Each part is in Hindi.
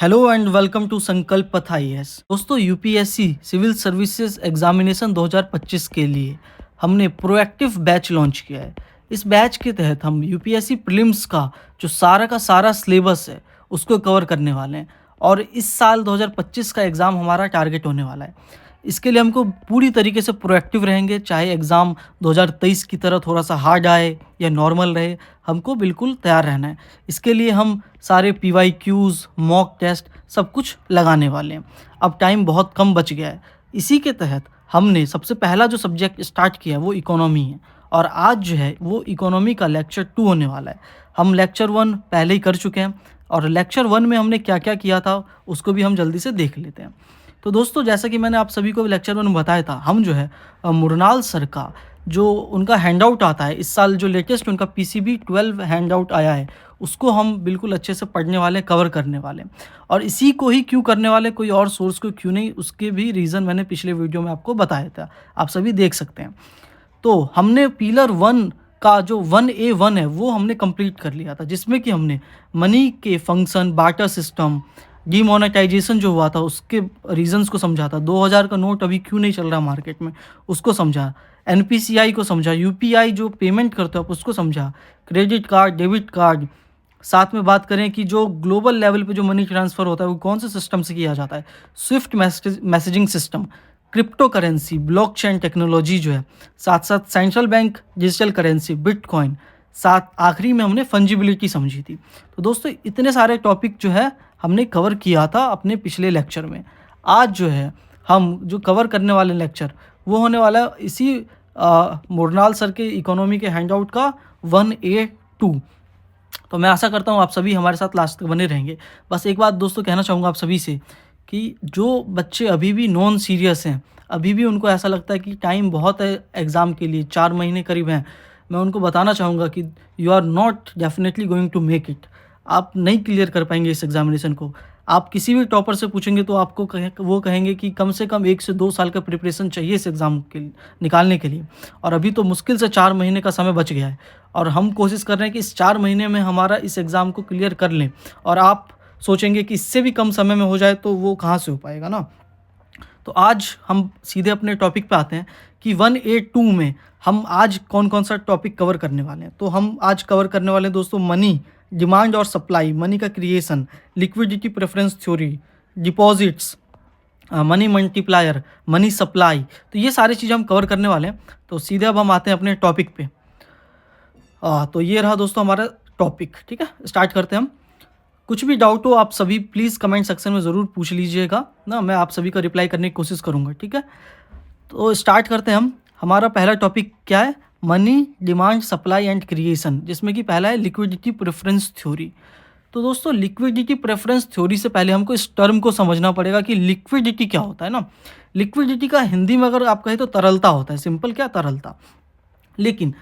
हेलो एंड वेलकम टू संकल्प पथ आईएएस। दोस्तों, यूपीएससी सिविल सर्विसेज एग्जामिनेशन 2025 के लिए हमने प्रोएक्टिव बैच लॉन्च किया है। इस बैच के तहत हम यूपीएससी प्रीलिम्स का जो सारा का सारा सिलेबस है उसको कवर करने वाले हैं और इस साल 2025 का एग्ज़ाम हमारा टारगेट होने वाला है। इसके लिए हमको पूरी तरीके से प्रोएक्टिव रहेंगे, चाहे एग्ज़ाम 2023 की तरह थोड़ा सा हार्ड आए या नॉर्मल रहे, हमको बिल्कुल तैयार रहना है। इसके लिए हम सारे पीवाईक्यूज़, मॉक टेस्ट सब कुछ लगाने वाले हैं। अब टाइम बहुत कम बच गया है। इसी के तहत हमने सबसे पहला जो सब्जेक्ट स्टार्ट किया वो इकोनॉमी है और आज जो है वो इकोनॉमी का लेक्चर 2 होने वाला है। हम लेक्चर 1 पहले ही कर चुके हैं और लेक्चर 1 में हमने क्या-क्या किया था उसको भी हम जल्दी से देख लेते हैं। तो दोस्तों, जैसा कि मैंने आप सभी को लेक्चर 1 में बताया था, हम जो है मुरनाल सर का जो उनका हैंडआउट आता है, इस साल जो लेटेस्ट उनका पीसीबी 12 हैंडआउट आया है, उसको हम बिल्कुल अच्छे से पढ़ने वाले, कवर करने वाले हैं। और इसी को ही क्यों करने वाले, कोई और सोर्स को क्यों नहीं, उसके भी रीज़न मैंने पिछले वीडियो में आपको बताया था, आप सभी देख सकते हैं। तो हमने पिलर 1 का जो 1A1 है वो हमने कंप्लीट कर लिया था, जिसमें कि हमने मनी के फंक्शन, बार्टर सिस्टम, डीमोनेटाइजेशन जो हुआ था उसके रीजंस को समझा था, 2000 का नोट अभी क्यों नहीं चल रहा मार्केट में उसको समझा, एनपीसीआई को समझा, यूपीआई जो पेमेंट करते हो आप उसको समझा, क्रेडिट कार्ड, डेबिट कार्ड। साथ में बात करें कि जो ग्लोबल लेवल पे जो मनी ट्रांसफ़र होता है वो कौन से सिस्टम से किया जाता है, Swift messaging system, crypto currency, blockchain technology जो है, साथ साथ central bank digital currency, bitcoin, साथ आखिरी में हमने फंजिबिलिटी समझी थी। तो दोस्तों, इतने सारे टॉपिक जो है हमने कवर किया था अपने पिछले लेक्चर में। आज जो है हम जो कवर करने वाले लेक्चर वो होने वाला है इसी मुरनाल सर के इकोनॉमी के हैंडआउट का 1A2। तो मैं आशा करता हूँ आप सभी हमारे साथ लास्ट तक बने रहेंगे। बस एक बात दोस्तों कहना चाहूँगा आप सभी से कि जो बच्चे अभी भी नॉन सीरियस हैं, अभी भी उनको ऐसा लगता है कि टाइम बहुत है एग्ज़ाम के लिए, 4 महीने करीब हैं, मैं उनको बताना चाहूँगा कि you are not definitely going to make it. आप नहीं क्लियर कर पाएंगे इस एग्ज़ामिनेशन को। आप किसी भी टॉपर से पूछेंगे तो आपको वो कहेंगे कि कम से कम 1 से 2 साल का प्रिपरेशन चाहिए इस एग्ज़ाम के निकालने के लिए, और अभी तो मुश्किल से 4 महीने का समय बच गया है और हम कोशिश कर रहे हैं कि इस 4 महीने में हमारा इस एग्ज़ाम को क्लियर कर लें। और आप सोचेंगे कि इससे भी कम समय में हो जाए तो वो कहाँ से हो पाएगा ना। तो आज हम सीधे अपने टॉपिक पे आते हैं कि 1A2 में हम आज कौन कौन सा टॉपिक कवर करने वाले हैं। तो हम आज कवर करने वाले हैं दोस्तों मनी, डिमांड और सप्लाई, मनी का creation, liquidity preference theory, deposits, money multiplier, money supply. तो ये सारी चीज़ें हम कवर करने वाले हैं। तो सीधे अब हम आते हैं अपने टॉपिक पे। तो ये रहा दोस्तों हमारा टॉपिक, ठीक है। स्टार्ट करते हैं हम। कुछ भी डाउट हो आप सभी प्लीज़ कमेंट सेक्शन में ज़रूर पूछ लीजिएगा ना, मैं आप सभी का रिप्लाई करने की कोशिश करूँगा, ठीक है। तो स्टार्ट करते हैं हम। हमारा पहला टॉपिक क्या है, money, demand, supply and creation, जिसमें कि पहला है लिक्विडिटी प्रेफरेंस थ्योरी। तो दोस्तों, लिक्विडिटी प्रेफरेंस थ्योरी से पहले हमको इस टर्म को समझना पड़ेगा कि लिक्विडिटी क्या होता है ना। लिक्विडिटी का हिंदी में अगर आप कहें तो तरलता होता है, सिंपल क्या, तरलता। लेकिन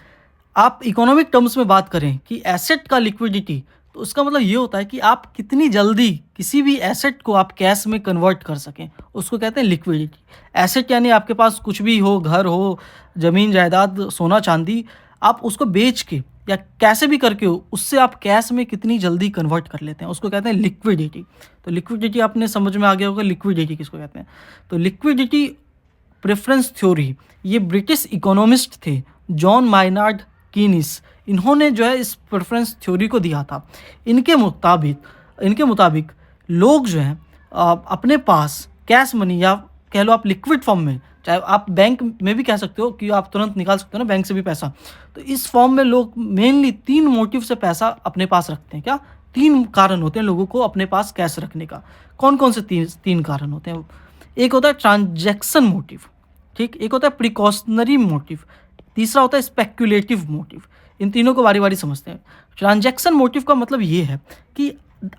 आप इकोनॉमिक टर्म्स में बात करें कि एसेट का लिक्विडिटी, तो उसका मतलब ये होता है कि आप कितनी जल्दी किसी भी एसेट को आप कैश में कन्वर्ट कर सकें, उसको कहते हैं लिक्विडिटी। एसेट यानी आपके पास कुछ भी हो, घर हो, ज़मीन जायदाद, सोना चांदी, आप उसको बेच के या कैसे भी करके हो उससे आप कैश में कितनी जल्दी कन्वर्ट कर लेते हैं, उसको कहते हैं लिक्विडिटी। तो लिक्विडिटी आपने समझ में आ गया होगा लिक्विडिटी किसको कहते हैं। तो लिक्विडिटी प्रेफरेंस थ्योरी, ये ब्रिटिश इकोनॉमिस्ट थे जॉन माइनार्ड कीनिस, इन्होंने जो है इस प्रेफरेंस थ्योरी को दिया था। इनके मुताबिक लोग जो हैं अपने पास कैश मनी या कह लो आप लिक्विड फॉर्म में, चाहे आप बैंक में भी कह सकते हो कि आप तुरंत निकाल सकते हो ना बैंक से भी पैसा, तो इस फॉर्म में लोग मेनली 3 मोटिव से पैसा अपने पास रखते हैं। क्या 3 कारण होते हैं लोगों को अपने पास कैश रखने का। कौन कौन से 3 कारण होते हैं? एक होता है ट्रांजैक्शन मोटिव, ठीक, एक होता है प्रिकॉशनरी मोटिव, तीसरा होता है स्पेक्युलेटिव मोटिव। इन तीनों को बारी बारी समझते हैं। ट्रांजैक्शन मोटिव का मतलब ये है कि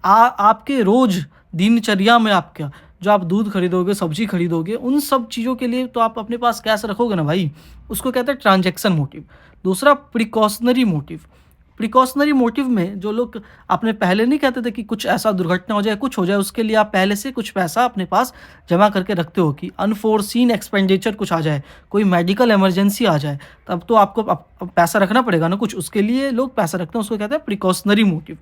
आपके रोज़ दिनचर्या में आपका जो आप दूध खरीदोगे, सब्जी खरीदोगे, उन सब चीज़ों के लिए तो आप अपने पास कैश रखोगे ना भाई, उसको कहते हैं ट्रांजैक्शन मोटिव। दूसरा प्रिकॉशनरी मोटिव। प्रिकॉशनरी मोटिव में जो लोग, आपने पहले नहीं कहते थे कि कुछ ऐसा दुर्घटना हो जाए, कुछ हो जाए, उसके लिए आप पहले से कुछ पैसा अपने पास जमा करके रखते हो कि अनफोर्सीन एक्सपेंडिचर कुछ आ जाए, कोई मेडिकल इमरजेंसी आ जाए, तब तो आपको पैसा रखना पड़ेगा ना कुछ, उसके लिए लोग पैसा रखते हैं, उसको कहते हैं प्रिकॉशनरी मोटिव।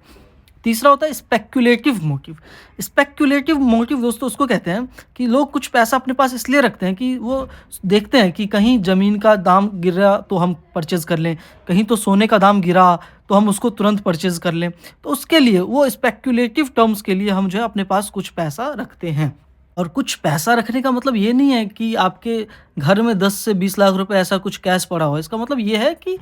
तीसरा होता है स्पेक्युलेटिव मोटिव। स्पेक्युलेटिव मोटिव दोस्तों उसको कहते हैं कि लोग कुछ पैसा अपने पास इसलिए रखते हैं कि वो देखते हैं कि कहीं ज़मीन का दाम गिरा तो हम परचेज़ कर लें, कहीं तो सोने का दाम गिरा तो हम उसको तुरंत परचेज़ कर लें। तो उसके लिए वो स्पेक्युलेटिव टर्म्स के लिए हम जो है अपने पास कुछ पैसा रखते हैं। और कुछ पैसा रखने का मतलब ये नहीं है कि आपके घर में 10 से 20 लाख रुपए ऐसा कुछ कैश पड़ा हो। इसका मतलब ये है कि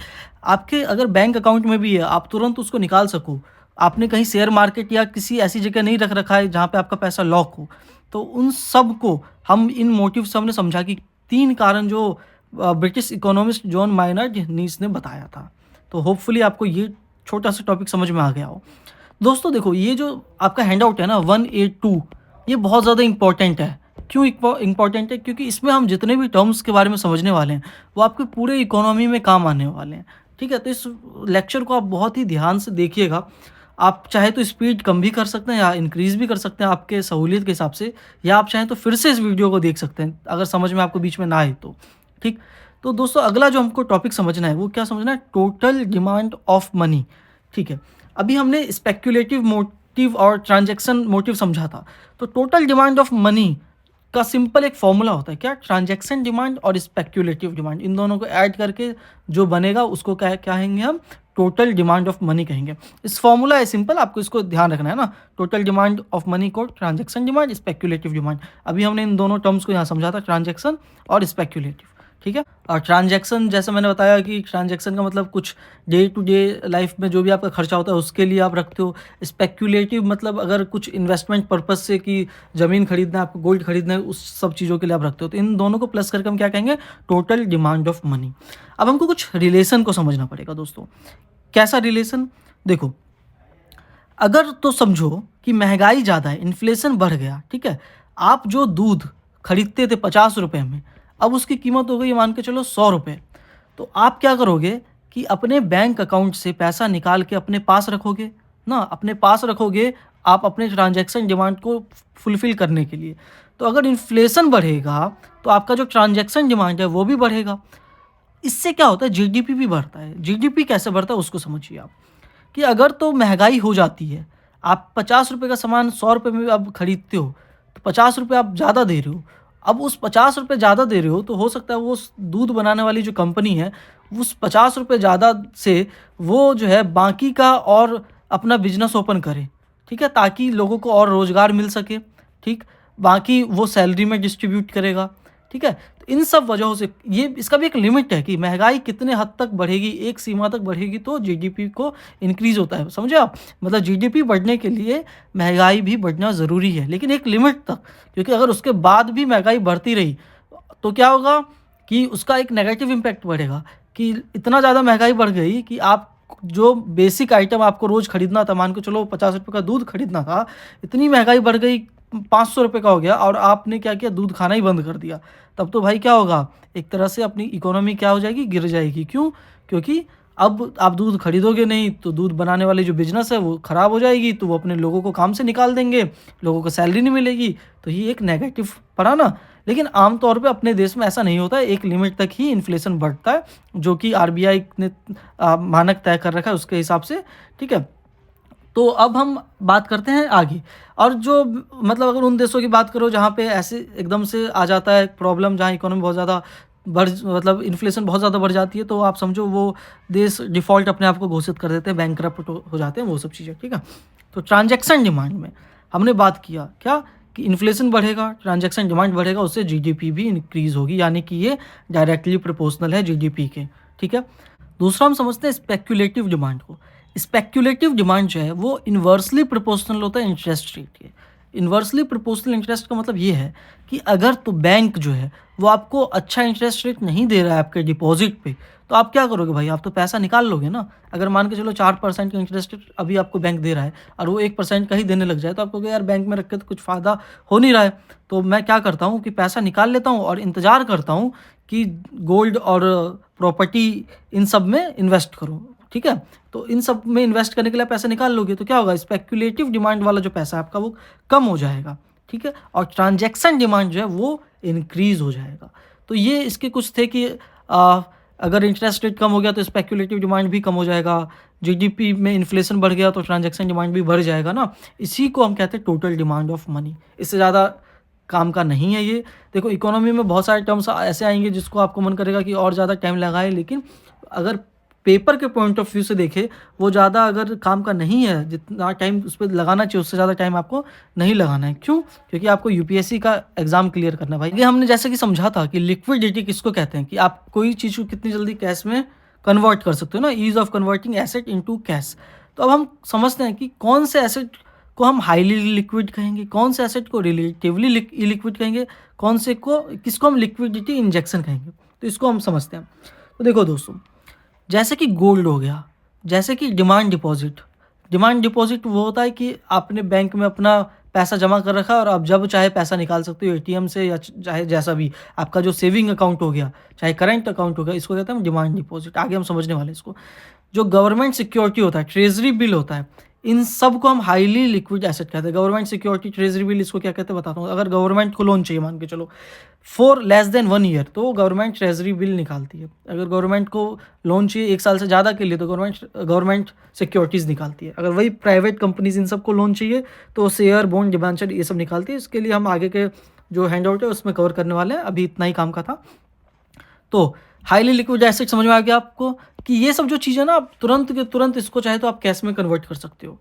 आपके अगर बैंक अकाउंट में भी है, आप तुरंत उसको निकाल सको। आपने कहीं शेयर मार्केट या किसी ऐसी जगह नहीं रख रखा है जहाँ पे आपका पैसा लॉक हो। तो उन सब को हम इन मोटिव से हमने समझा कि 3 कारण जो ब्रिटिश इकोनॉमिस्ट जॉन मायनार्ड नीस ने बताया था। तो होपफुली आपको ये छोटा-सा टॉपिक समझ में आ गया हो। दोस्तों देखो, ये जो आपका हैंडआउट है ना 1A2, ये बहुत ज़्यादा इम्पोर्टेंट है। क्यों इम्पोर्टेंट है? क्योंकि इसमें हम जितने भी टर्म्स के बारे में समझने वाले हैं, वो आपके पूरे इकोनॉमी में काम आने वाले हैं। ठीक है? तो इस लेक्चर को आप बहुत ही ध्यान से देखिएगा। आप चाहे तो स्पीड कम भी कर सकते हैं या इंक्रीज़ भी कर सकते हैं आपके सहूलियत के हिसाब से, या आप चाहें तो फिर से इस वीडियो को देख सकते हैं, अगर समझ में आपको बीच में ना आए तो। ठीक? तो दोस्तों अगला जो हमको टॉपिक समझना है, वो क्या समझना है? Total demand of money. ठीक है? अभी हमने स्पेक्युलेटिव मोटिव और ट्रांजैक्शन मोटिव समझा था। तो टोटल डिमांड ऑफ मनी का सिंपल एक फॉर्मूला होता है, क्या? ट्रांजैक्शन डिमांड और स्पेक्युलेटिव डिमांड, इन दोनों को ऐड करके जो बनेगा उसको क्या कहेंगे हम? टोटल डिमांड ऑफ मनी कहेंगे। इस फॉर्मूला है सिंपल, आपको इसको ध्यान रखना है ना। टोटल डिमांड ऑफ मनी को ट्रांजैक्शन डिमांड, स्पेक्युलेटिव डिमांड। अभी हमने इन दोनों टर्म्स को यहाँ समझा था, ट्रांजैक्शन और स्पेक्युलेटिव। ठीक है? और ट्रांजैक्शन जैसे मैंने बताया कि ट्रांजैक्शन का मतलब कुछ डे टू डे लाइफ में जो भी आपका खर्चा होता है उसके लिए आप रखते हो। स्पेक्युलेटिव मतलब अगर कुछ इन्वेस्टमेंट पर्पस से कि ज़मीन खरीदना है, आपको गोल्ड खरीदना है, उस सब चीज़ों के लिए आप रखते हो। तो इन दोनों को प्लस करके हम क्या कहेंगे? Total demand of money. अब हमको कुछ रिलेशन को समझना पड़ेगा दोस्तों। कैसा रिलेशन? देखो, अगर तो समझो कि महंगाई ज़्यादा है, इन्फ्लेशन बढ़ गया, ठीक है? आप जो दूध खरीदते थे 50 रुपए में, अब उसकी कीमत हो गई मान के चलो 100 रुपए। तो आप क्या करोगे कि अपने बैंक अकाउंट से पैसा निकाल के अपने पास रखोगे ना, अपने पास रखोगे आप अपने ट्रांजैक्शन डिमांड को फुलफ़िल करने के लिए। तो अगर इन्फ्लेशन बढ़ेगा, तो आपका जो ट्रांजैक्शन डिमांड है वो भी बढ़ेगा। इससे क्या होता है? जीडीपी भी बढ़ता है। जीडीपी कैसे बढ़ता है उसको समझिए आप। कि अगर तो महंगाई हो जाती है, आप 50 रुपए का सामान 100 रुपए में अब खरीदते हो, तो 50 रुपए आप ज़्यादा दे रहे हो। अब उस 50 रुपए ज़्यादा दे रहे हो, तो हो सकता है वो स दूध बनाने वाली जो कंपनी है, उस 50 रुपए ज़्यादा से वो जो है बाकी का और अपना बिज़नेस ओपन करे, ठीक है? ताकि लोगों को और रोज़गार मिल सके, ठीक? बाकी वो सैलरी में डिस्ट्रीब्यूट करेगा, ठीक है? तो इन सब वजहों से ये इसका भी एक लिमिट है कि महंगाई कितने हद तक बढ़ेगी, एक सीमा तक बढ़ेगी तो जीडीपी को इंक्रीज़ होता है, समझे आप? मतलब जीडीपी बढ़ने के लिए महंगाई भी बढ़ना ज़रूरी है, लेकिन एक लिमिट तक। क्योंकि अगर उसके बाद भी महंगाई बढ़ती रही, तो क्या होगा कि उसका एक नेगेटिव इम्पैक्ट बढ़ेगा कि इतना ज़्यादा महंगाई बढ़ गई कि आप जो बेसिक आइटम आपको रोज़ खरीदना था, मान के चलो 50 रुपए का दूध खरीदना था, इतनी महंगाई बढ़ गई 500 रुपए का हो गया और आपने क्या किया? दूध खाना ही बंद कर दिया। तब तो भाई क्या होगा? एक तरह से अपनी इकोनॉमी क्या हो जाएगी? गिर जाएगी। क्यों? क्योंकि अब आप दूध खरीदोगे नहीं, तो दूध बनाने वाली जो बिज़नेस है वो ख़राब हो जाएगी, तो वो अपने लोगों को काम से निकाल देंगे, लोगों को सैलरी नहीं मिलेगी, तो ये एक नेगेटिव पड़ा ना। लेकिन आम तौर पे अपने देश में ऐसा नहीं होता है, एक लिमिट तक ही इन्फ्लेशन बढ़ता है, जो कि आरबीआई ने मानक तय कर रखा है उसके हिसाब से, ठीक है? तो अब हम बात करते हैं आगे। और जो मतलब अगर उन देशों की बात करो जहाँ पे ऐसे एकदम से आ जाता है प्रॉब्लम, जहाँ इकोनॉमी बहुत ज़्यादा मतलब इन्फ्लेशन बहुत ज़्यादा बढ़ जाती है, तो आप समझो वो देश डिफ़ॉल्ट अपने आप को घोषित कर देते हैं, बैंकरप्ट हो जाते हैं, वो सब चीज़ें, ठीक है? तो ट्रांजैक्शन डिमांड में हमने बात किया क्या कि इन्फ्लेशन बढ़ेगा, ट्रांजैक्शन डिमांड बढ़ेगा, उससे जीडीपी भी इंक्रीज़ होगी, यानी कि ये डायरेक्टली प्रोपोर्शनल है जीडीपी के, ठीक है? दूसरा हम समझते हैं स्पेक्युलेटिव डिमांड को। स्पेक्युलेटिव डिमांड जो है वो इन्वर्सली प्रोपोर्शनल होता है इंटरेस्ट रेट के। इन्वर्सली प्रोपोर्शनल इंटरेस्ट का मतलब ये है कि अगर तो बैंक जो है वो आपको अच्छा इंटरेस्ट रेट नहीं दे रहा है आपके डिपॉजिट पे, तो आप क्या करोगे भाई? आप तो पैसा निकाल लोगे ना। अगर मान के चलो 4% का इंटरेस्ट रेट अभी आपको बैंक दे रहा है और वो 1% का ही देने लग जाए, तो आप कहोगे यार बैंक में रख के तो कुछ फ़ायदा हो नहीं रहा है, तो मैं क्या करता हूँ कि पैसा निकाल लेता हूँ और इंतज़ार करता हूँ कि गोल्ड और प्रॉपर्टी इन सब में इन्वेस्ट करूँ, ठीक है? तो इन सब में इन्वेस्ट करने के लिए पैसा निकाल लोगे, तो क्या होगा? स्पेक्युलेटिव डिमांड वाला जो पैसा है आपका वो कम हो जाएगा, ठीक है? और ट्रांजैक्शन डिमांड जो है वो इंक्रीज़ हो जाएगा। तो ये इसके कुछ थे कि अगर इंटरेस्ट रेट कम हो गया तो स्पेक्युलेटिव डिमांड भी कम हो जाएगा, जीडीपी में इन्फ्लेशन बढ़ गया तो ट्रांजैक्शन डिमांड भी बढ़ जाएगा ना। इसी को हम कहते हैं टोटल डिमांड ऑफ मनी। इससे ज़्यादा काम का नहीं है ये। देखो इकोनॉमी में बहुत सारे टर्म्स ऐसे आएंगे जिसको आपको मन करेगा कि और ज़्यादा टाइम लगाए, लेकिन अगर पेपर के पॉइंट ऑफ व्यू से देखें वो ज़्यादा अगर काम का नहीं है, जितना टाइम उस पर लगाना चाहिए उससे ज़्यादा टाइम आपको नहीं लगाना है। क्यों? क्योंकि आपको यूपीएससी का एग्जाम क्लियर करना है भाई। ये हमने जैसे कि समझा था कि लिक्विडिटी किसको कहते हैं, कि आप कोई चीज़ को कितनी जल्दी कैश में कन्वर्ट कर सकते हो ना, ease of converting asset into cash. तो अब हम समझते हैं कि कौन से एसेट को हम हाईली लिक्विड कहेंगे, कौन से एसेट को रिलेटिवली इलिक्विड कहेंगे, कौन से को किसको हम लिक्विडिटी इंजेक्शन कहेंगे। तो इसको हम समझते हैं। तो देखो दोस्तों, जैसे कि गोल्ड हो गया, जैसे कि डिमांड डिपॉजिट। डिमांड डिपॉजिट वो होता है कि आपने बैंक में अपना पैसा जमा कर रखा है और आप जब चाहे पैसा निकाल सकते हो एटीएम से, या चाहे जैसा भी आपका जो सेविंग अकाउंट हो गया, चाहे करंट अकाउंट हो गया, इसको कहते हैं डिमांड डिपॉजिट। आगे हम समझने वाले हैं इसको। जो गवर्नमेंट सिक्योरिटी होता है, ट्रेजरी बिल होता है, इन सब को हम हाईली लिक्विड एसेट कहते हैं। गवर्नमेंट सिक्योरिटी, ट्रेजरी बिल, इसको क्या कहते हैं बताता हूँ। अगर गवर्नमेंट को लोन चाहिए, मान के चलो फॉर लेस देन 1 ईयर, तो गवर्नमेंट ट्रेजरी बिल निकालती है। अगर गवर्नमेंट को लोन चाहिए 1 साल से ज़्यादा के लिए तो गवर्नमेंट सिक्योरिटीज़ निकालती है। अगर वही प्राइवेट कंपनीज इन सबको लोन चाहिए तो शेयर, बॉन्ड, डिबेंचर ये सब निकालती है। इसके लिए हम आगे के जो हैंड आउट है उसमें कवर करने वाले हैं, अभी इतना ही काम का था। तो हाईली लिक्विड एसेट समझ में आ गया आपको कि ये सब जो चीज़ें ना, आप तुरंत के तुरंत इसको चाहे तो आप कैश में कन्वर्ट कर सकते हो।